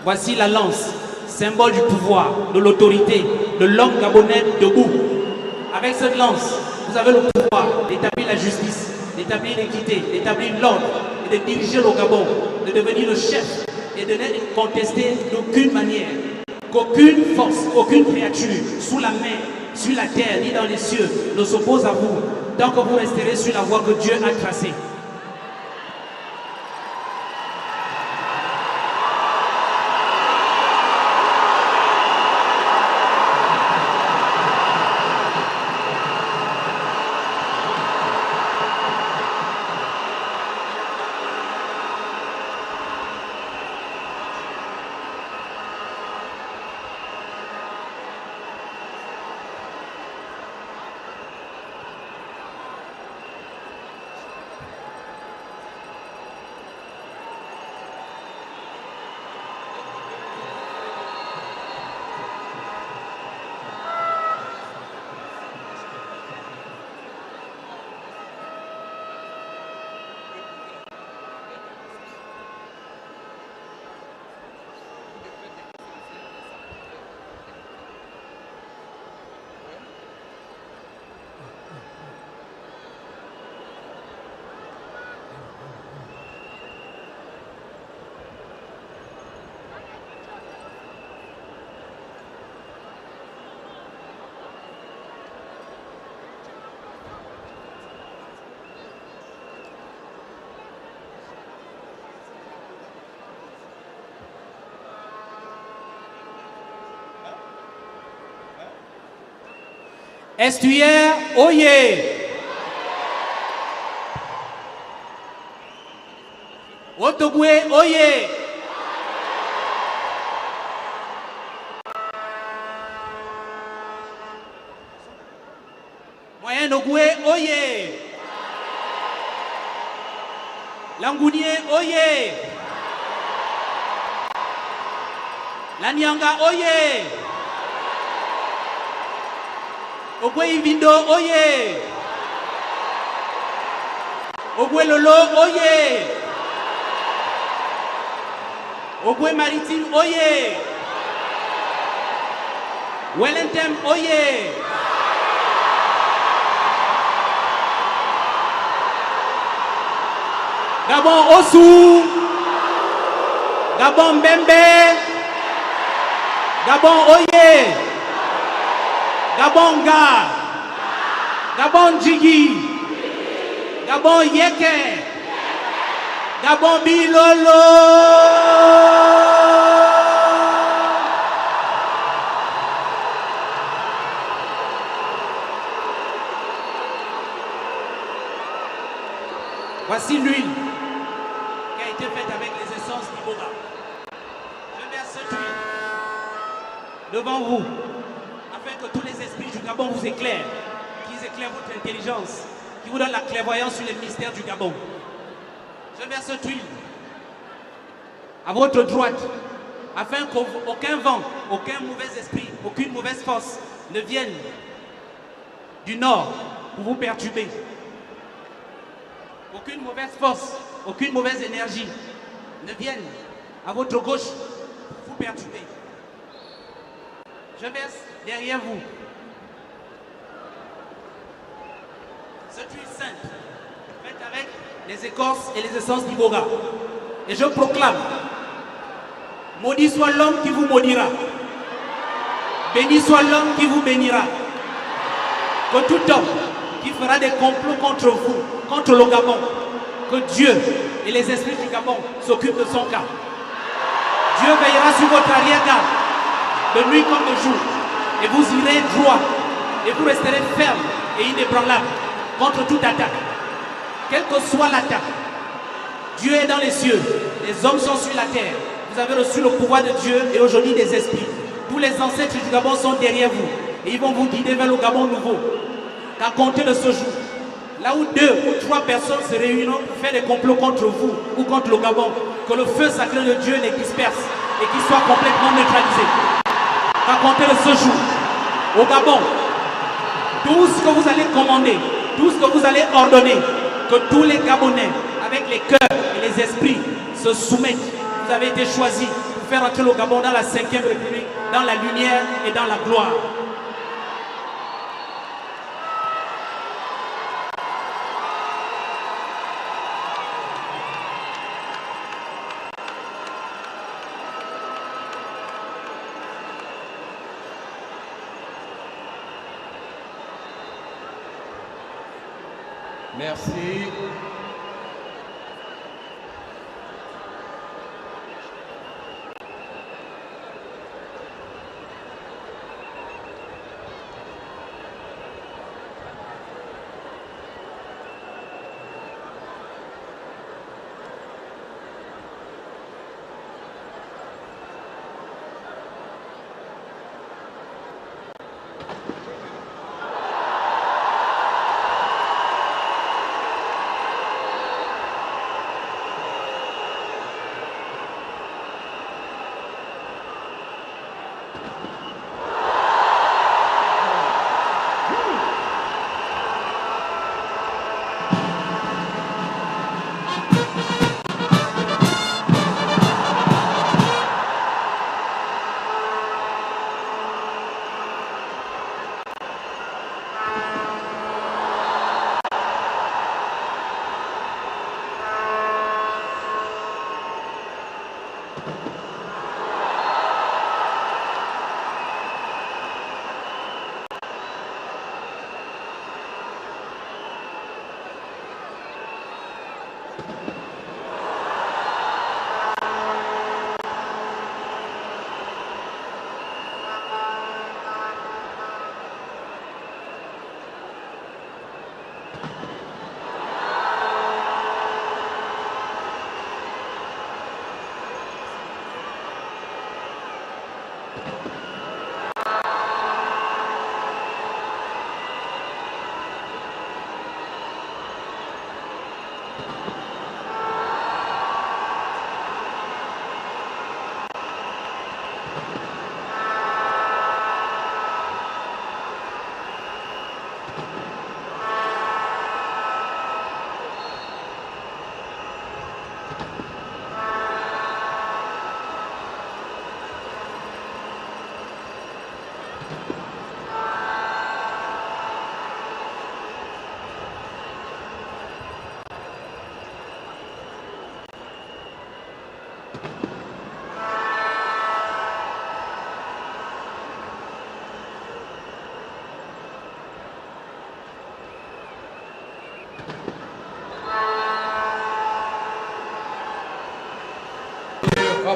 voici la lance, symbole du pouvoir, de l'autorité, de l'homme gabonais debout. Avec cette lance, vous avez le pouvoir d'établir la justice, d'établir l'équité, d'établir l'ordre et de diriger le Gabon, de devenir le chef et de n'être contesté d'aucune manière. Qu'aucune force, aucune créature sous la mer, sur la terre ni dans les cieux ne s'oppose à vous tant que vous resterez sur la voie que Dieu a tracée. Estuaire, oyez! Otogwe, oyez! Moyen Nogoué, oyez. Langounier, oyez. Lanyanga, oyez. Ogwe Ivindo, oyez. Ogwe Lolo, oyez. Ogwe Maritime, oyez. Wellington, oyez. Gabon Osu, Gabon Bembe, Gabon Oye, Gabon Ga, Gabon Djigi, Gabon Yeke, Gabon Bilolo. Voici l'huile qui a été faite avec les essences d'Iboga. Je verse cette huile devant vous, afin que tous les esprits du Gabon vous éclairent, qu'ils éclairent votre intelligence, qui vous donnent la clairvoyance sur les mystères du Gabon. Je verse cette huile à votre droite, afin qu'aucun vent, aucun mauvais esprit, aucune mauvaise force ne vienne du nord pour vous perturber. Aucune mauvaise force, aucune mauvaise énergie ne vienne à votre gauche pour vous perturber. Je verse derrière vous cette huile sainte faite avec les écorces et les essences d'Iboga. Et je proclame, maudit soit l'homme qui vous maudira, béni soit l'homme qui vous bénira. Que tout homme qui fera des complots contre vous, contre le Gabon, que Dieu et les esprits du Gabon s'occupent de son cas. Dieu veillera sur votre arrière-garde, de nuit comme de jour, et vous irez droit, et vous resterez ferme et inébranlable contre toute attaque. Quelle que soit l'attaque, Dieu est dans les cieux, les hommes sont sur la terre. Vous avez reçu le pouvoir de Dieu et aujourd'hui des esprits. Tous les ancêtres du Gabon sont derrière vous, et ils vont vous guider vers le Gabon nouveau. Qu'à compter de ce jour, là où 2 ou 3 personnes se réuniront pour faire des complots contre vous ou contre le Gabon, que le feu sacré de Dieu les disperse et qu'il soit complètement neutralisé. Qu'à compter de ce jour, au Gabon, tout ce que vous allez commander, tout ce que vous allez ordonner, que tous les Gabonais, avec les cœurs et les esprits, se soumettent. Vous avez été choisis pour faire entrer le Gabon dans la 5e République, dans la lumière et dans la gloire. Merci.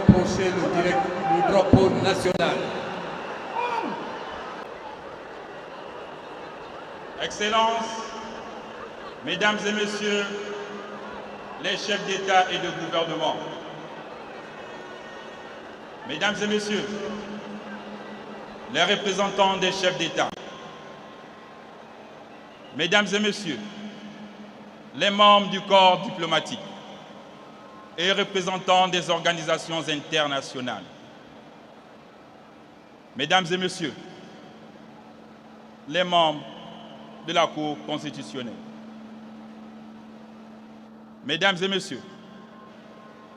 approcher le drapeau national. Excellences, Mesdames et Messieurs, les chefs d'État et de gouvernement, Mesdames et Messieurs, les représentants des chefs d'État, Mesdames et Messieurs, les membres du corps diplomatique et représentants des organisations internationales, Mesdames et Messieurs, les membres de la Cour constitutionnelle, Mesdames et Messieurs,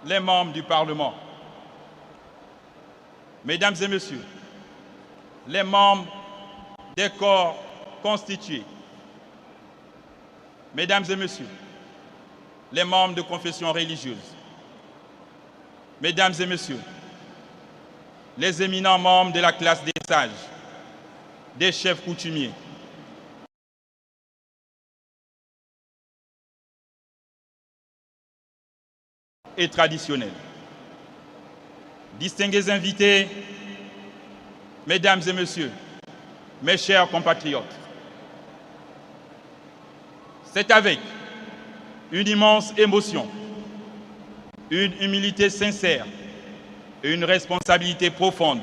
les membres du Parlement, Mesdames et Messieurs, les membres des corps constitués, Mesdames et Messieurs, les membres de confessions religieuses, Mesdames et Messieurs, les éminents membres de la classe des sages, des chefs coutumiers, et traditionnels, distingués invités, Mesdames et Messieurs, mes chers compatriotes, c'est avec une immense émotion, une humilité sincère et une responsabilité profonde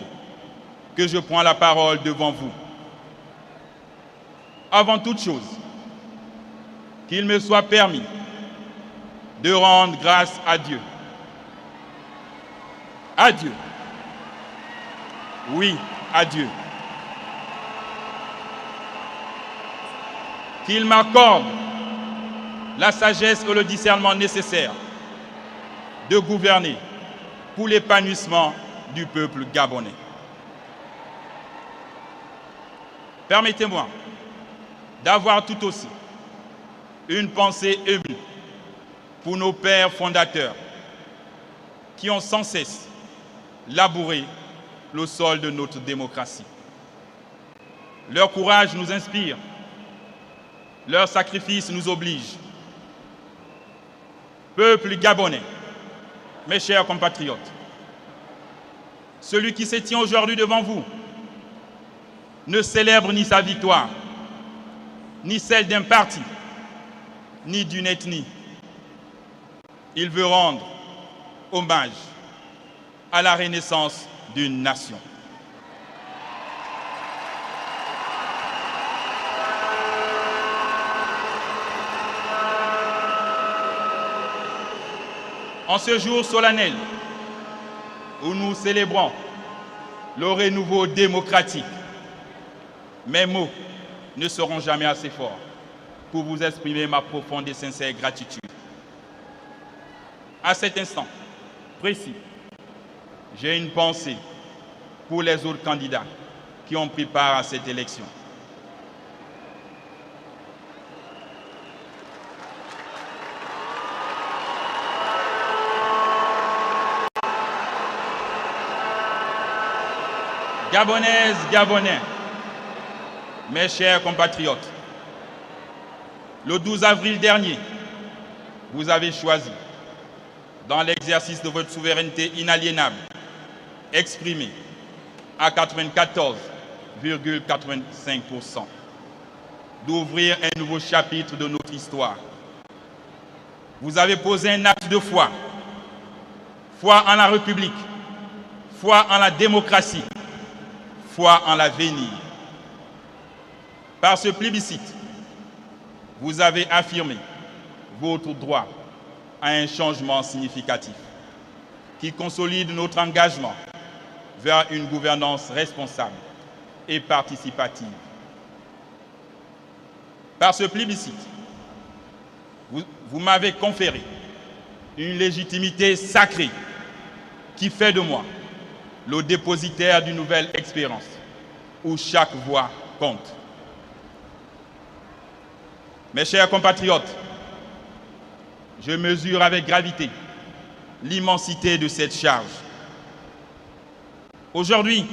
que je prends la parole devant vous. Avant toute chose, qu'il me soit permis de rendre grâce à Dieu. À Dieu. Oui, à Dieu. Qu'il m'accorde la sagesse et le discernement nécessaires de gouverner pour l'épanouissement du peuple gabonais. Permettez-moi d'avoir tout aussi une pensée émue pour nos pères fondateurs qui ont sans cesse labouré le sol de notre démocratie. Leur courage nous inspire, leur sacrifice nous oblige. Peuple gabonais, mes chers compatriotes, celui qui se tient aujourd'hui devant vous ne célèbre ni sa victoire, ni celle d'un parti, ni d'une ethnie. Il veut rendre hommage à la renaissance d'une nation. En ce jour solennel où nous célébrons le renouveau démocratique, mes mots ne seront jamais assez forts pour vous exprimer ma profonde et sincère gratitude. À cet instant précis, j'ai une pensée pour les autres candidats qui ont pris part à cette élection. Gabonaises, Gabonais, mes chers compatriotes, le 12 avril dernier, vous avez choisi, dans l'exercice de votre souveraineté inaliénable, exprimée à 94,85%, d'ouvrir un nouveau chapitre de notre histoire. Vous avez posé un acte de foi, foi en la République, foi en la démocratie, foi en l'avenir. Par ce plébiscite, vous avez affirmé votre droit à un changement significatif qui consolide notre engagement vers une gouvernance responsable et participative. Par ce plébiscite, vous m'avez conféré une légitimité sacrée qui fait de moi le dépositaire d'une nouvelle expérience où chaque voix compte. Mes chers compatriotes, je mesure avec gravité l'immensité de cette charge. Aujourd'hui,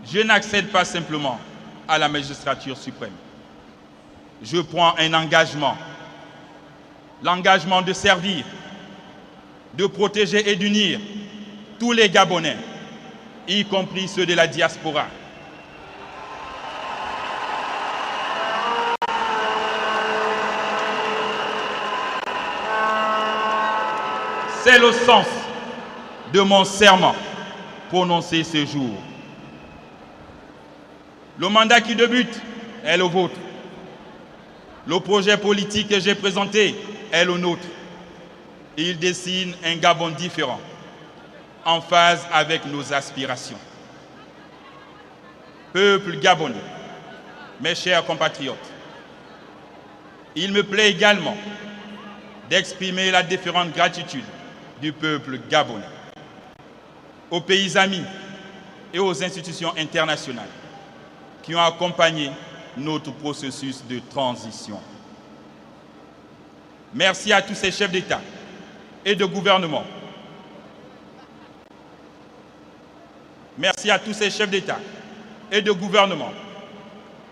je n'accède pas simplement à la magistrature suprême. Je prends un engagement, l'engagement de servir, de protéger et d'unir tous les Gabonais, y compris ceux de la diaspora. C'est le sens de mon serment prononcé ce jour. Le mandat qui débute est le vôtre. Le projet politique que j'ai présenté est le nôtre. Il dessine un Gabon différent, en phase avec nos aspirations. Peuple gabonais, mes chers compatriotes, il me plaît également d'exprimer la déférente gratitude du peuple gabonais, aux pays amis et aux institutions internationales qui ont accompagné notre processus de transition. Merci à tous ces chefs d'État et de gouvernement. Merci à tous ces chefs d'État et de gouvernement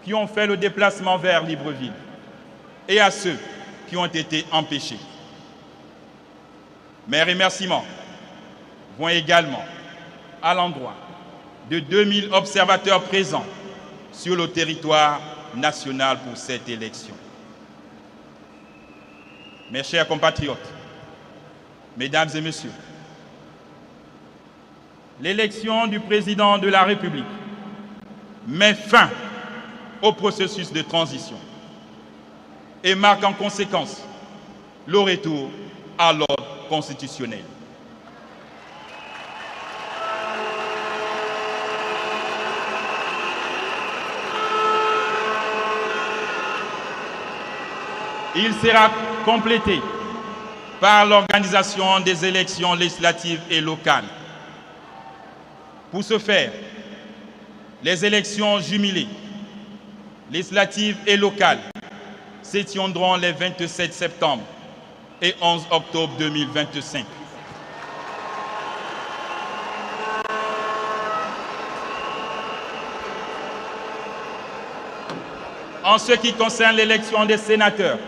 qui ont fait le déplacement vers Libreville et à ceux qui ont été empêchés. Mes remerciements vont également à l'endroit de 2000 observateurs présents sur le territoire national pour cette élection. Mes chers compatriotes, mesdames et messieurs, l'élection du président de la République met fin au processus de transition et marque en conséquence le retour à l'ordre constitutionnel. Il sera complété par l'organisation des élections législatives et locales. Pour ce faire, les élections jumelées, législatives et locales, se tiendront les 27 septembre et 11 octobre 2025. En ce qui concerne l'élection des sénateurs,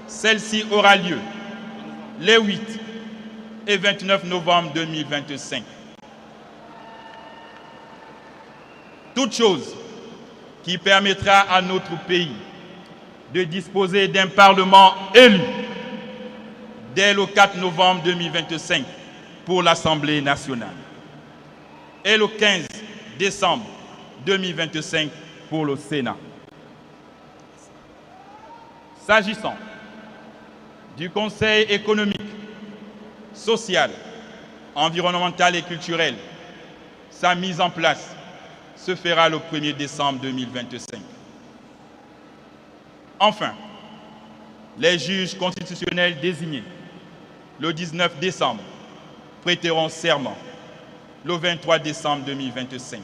celle-ci aura lieu les 8 et 29 novembre 2025. Toute chose qui permettra à notre pays de disposer d'un Parlement élu dès le 4 novembre 2025 pour l'Assemblée nationale et le 15 décembre 2025 pour le Sénat. S'agissant du Conseil économique, social, environnemental et culturel, sa mise en place se fera le 1er décembre 2025. Enfin, les juges constitutionnels désignés le 19 décembre prêteront serment le 23 décembre 2025.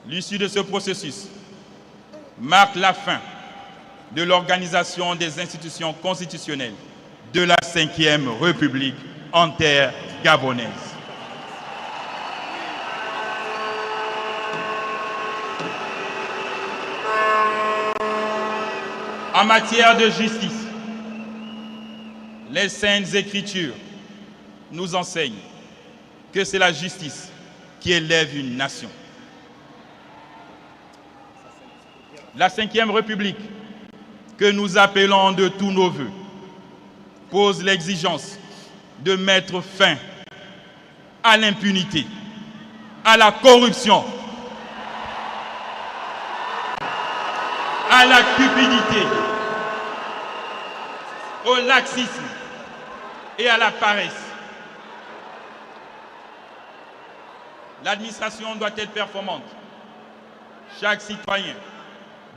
L'issue de ce processus marque la fin de l'organisation des institutions constitutionnelles de la Ve République en terre gabonaise. En matière de justice, les Saintes Écritures nous enseignent que c'est la justice qui élève une nation. La Ve République, que nous appelons de tous nos vœux, pose l'exigence de mettre fin à l'impunité, à la corruption, à la cupidité, au laxisme et à la paresse. L'administration doit être performante. Chaque citoyen,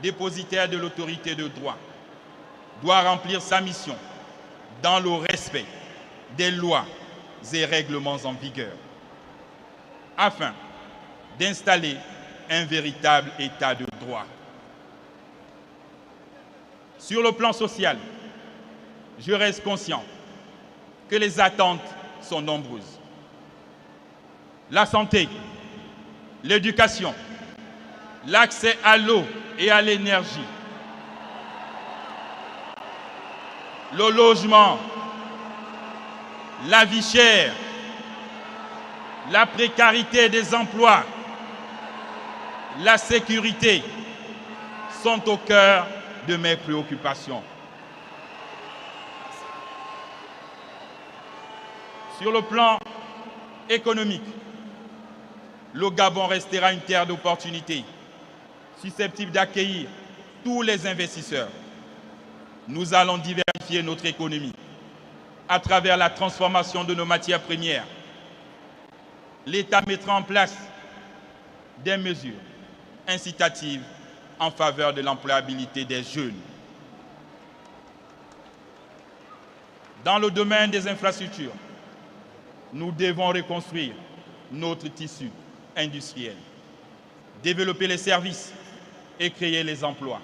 dépositaire de l'autorité de droit, doit remplir sa mission dans le respect des lois et règlements en vigueur, afin d'installer un véritable état de droit. Sur le plan social, je reste conscient que les attentes sont nombreuses. La santé, l'éducation, l'accès à l'eau et à l'énergie, le logement, la vie chère, la précarité des emplois, la sécurité sont au cœur de mes préoccupations. Sur le plan économique, le Gabon restera une terre d'opportunités, susceptible d'accueillir tous les investisseurs. Nous allons diversifier notre économie à travers la transformation de nos matières premières. L'État mettra en place des mesures incitatives en faveur de l'employabilité des jeunes. Dans le domaine des infrastructures, nous devons reconstruire notre tissu industriel, développer les services et créer les emplois.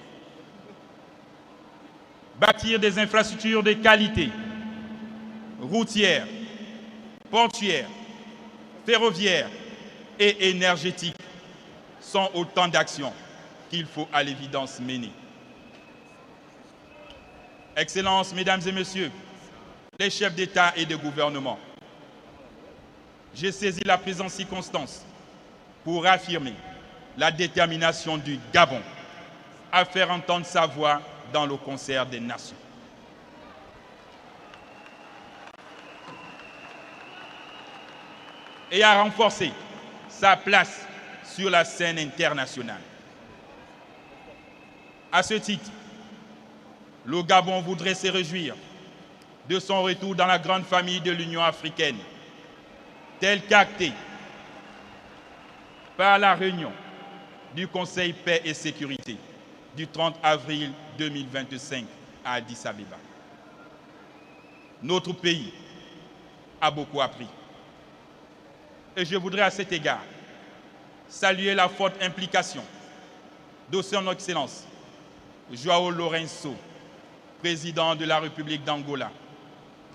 Bâtir des infrastructures de qualité, routières, portuaires, ferroviaires et énergétiques sont autant d'actions qu'il faut à l'évidence mener. Excellences, Mesdames et Messieurs, les chefs d'État et de gouvernement, j'ai saisi la présente circonstance pour affirmer la détermination du Gabon à faire entendre sa voix dans le concert des nations. Et à renforcer sa place sur la scène internationale. À ce titre, le Gabon voudrait se réjouir de son retour dans la grande famille de l'Union africaine, tel qu'acté par la réunion du Conseil paix et sécurité du 30 avril 2025 à Addis Abeba. Notre pays a beaucoup appris. Et je voudrais à cet égard saluer la forte implication de son Excellence João Lourenço, président de la République d'Angola,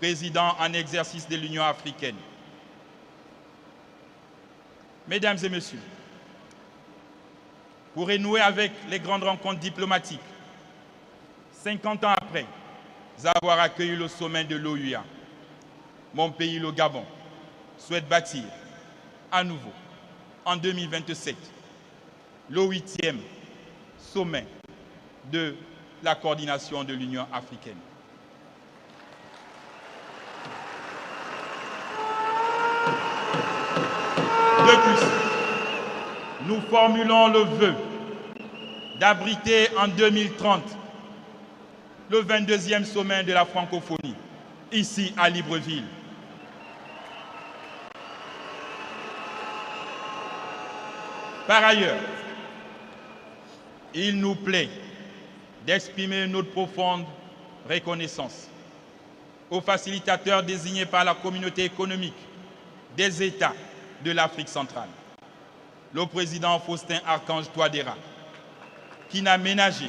président en exercice de l'Union africaine. Mesdames et Messieurs, pour renouer avec les grandes rencontres diplomatiques, 50 ans après avoir accueilli le sommet de l'OUA, mon pays, le Gabon, souhaite bâtir à nouveau, en 2027, le 8e sommet de la coordination de l'Union africaine. De plus, nous formulons le vœu d'abriter en 2030 le 22e sommet de la francophonie, ici à Libreville. Par ailleurs, il nous plaît d'exprimer notre profonde reconnaissance aux facilitateurs désignés par la communauté économique des États de l'Afrique centrale, le président Faustin Archange Touadéra, qui n'a ménagé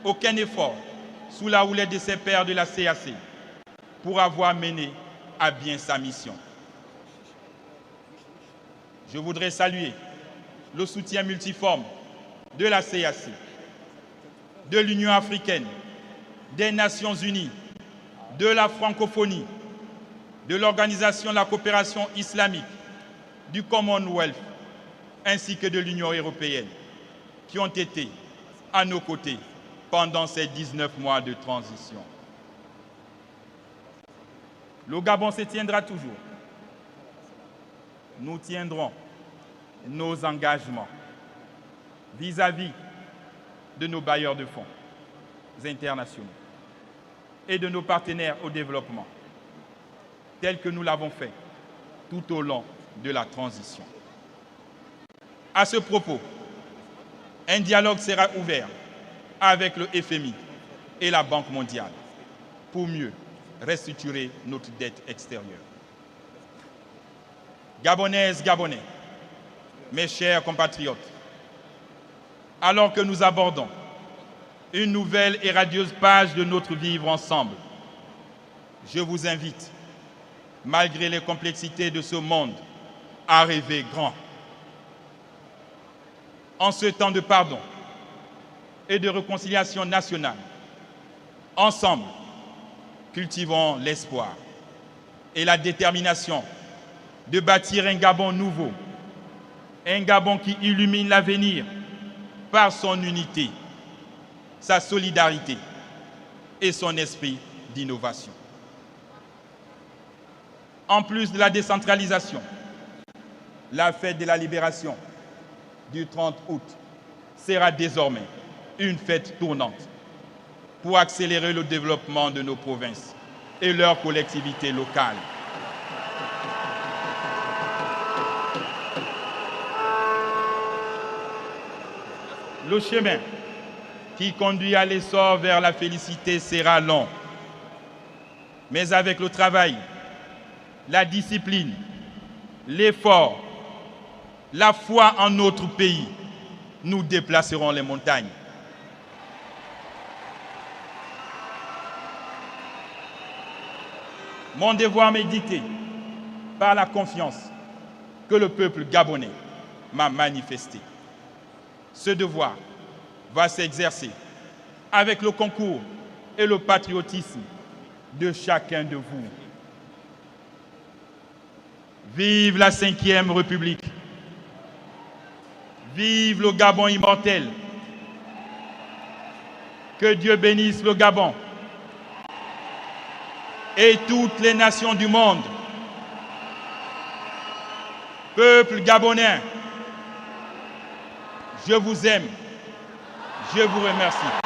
aucun effort sous la houlette de ses pairs de la CAC pour avoir mené à bien sa mission. Je voudrais saluer le soutien multiforme de la CAC, de l'Union africaine, des Nations unies, de la francophonie, de l'Organisation de la coopération islamique, du Commonwealth, ainsi que de l'Union européenne, qui ont été à nos côtés pendant ces 19 mois de transition. Le Gabon se tiendra toujours. Nous tiendrons nos engagements vis-à-vis de nos bailleurs de fonds internationaux et de nos partenaires au développement, tel que nous l'avons fait tout au long de la transition. À ce propos, un dialogue sera ouvert avec le FMI et la Banque mondiale pour mieux restructurer notre dette extérieure. Gabonaises, Gabonais, mes chers compatriotes, alors que nous abordons une nouvelle et radieuse page de notre vivre ensemble, je vous invite, malgré les complexités de ce monde, à rêver grand. En ce temps de pardon, et de réconciliation nationale. Ensemble, cultivons l'espoir et la détermination de bâtir un Gabon nouveau, un Gabon qui illumine l'avenir par son unité, sa solidarité et son esprit d'innovation. En plus de la décentralisation, la fête de la libération du 30 août sera désormais une fête tournante pour accélérer le développement de nos provinces et leurs collectivités locales. Le chemin qui conduit à l'essor vers la félicité sera long, mais avec le travail, la discipline, l'effort, la foi en notre pays, nous déplacerons les montagnes. Mon devoir m'est dicté par la confiance que le peuple gabonais m'a manifestée. Ce devoir va s'exercer avec le concours et le patriotisme de chacun de vous. Vive la 5e République! Vive le Gabon immortel! Que Dieu bénisse le Gabon et toutes les nations du monde. Peuple gabonais, je vous aime, je vous remercie.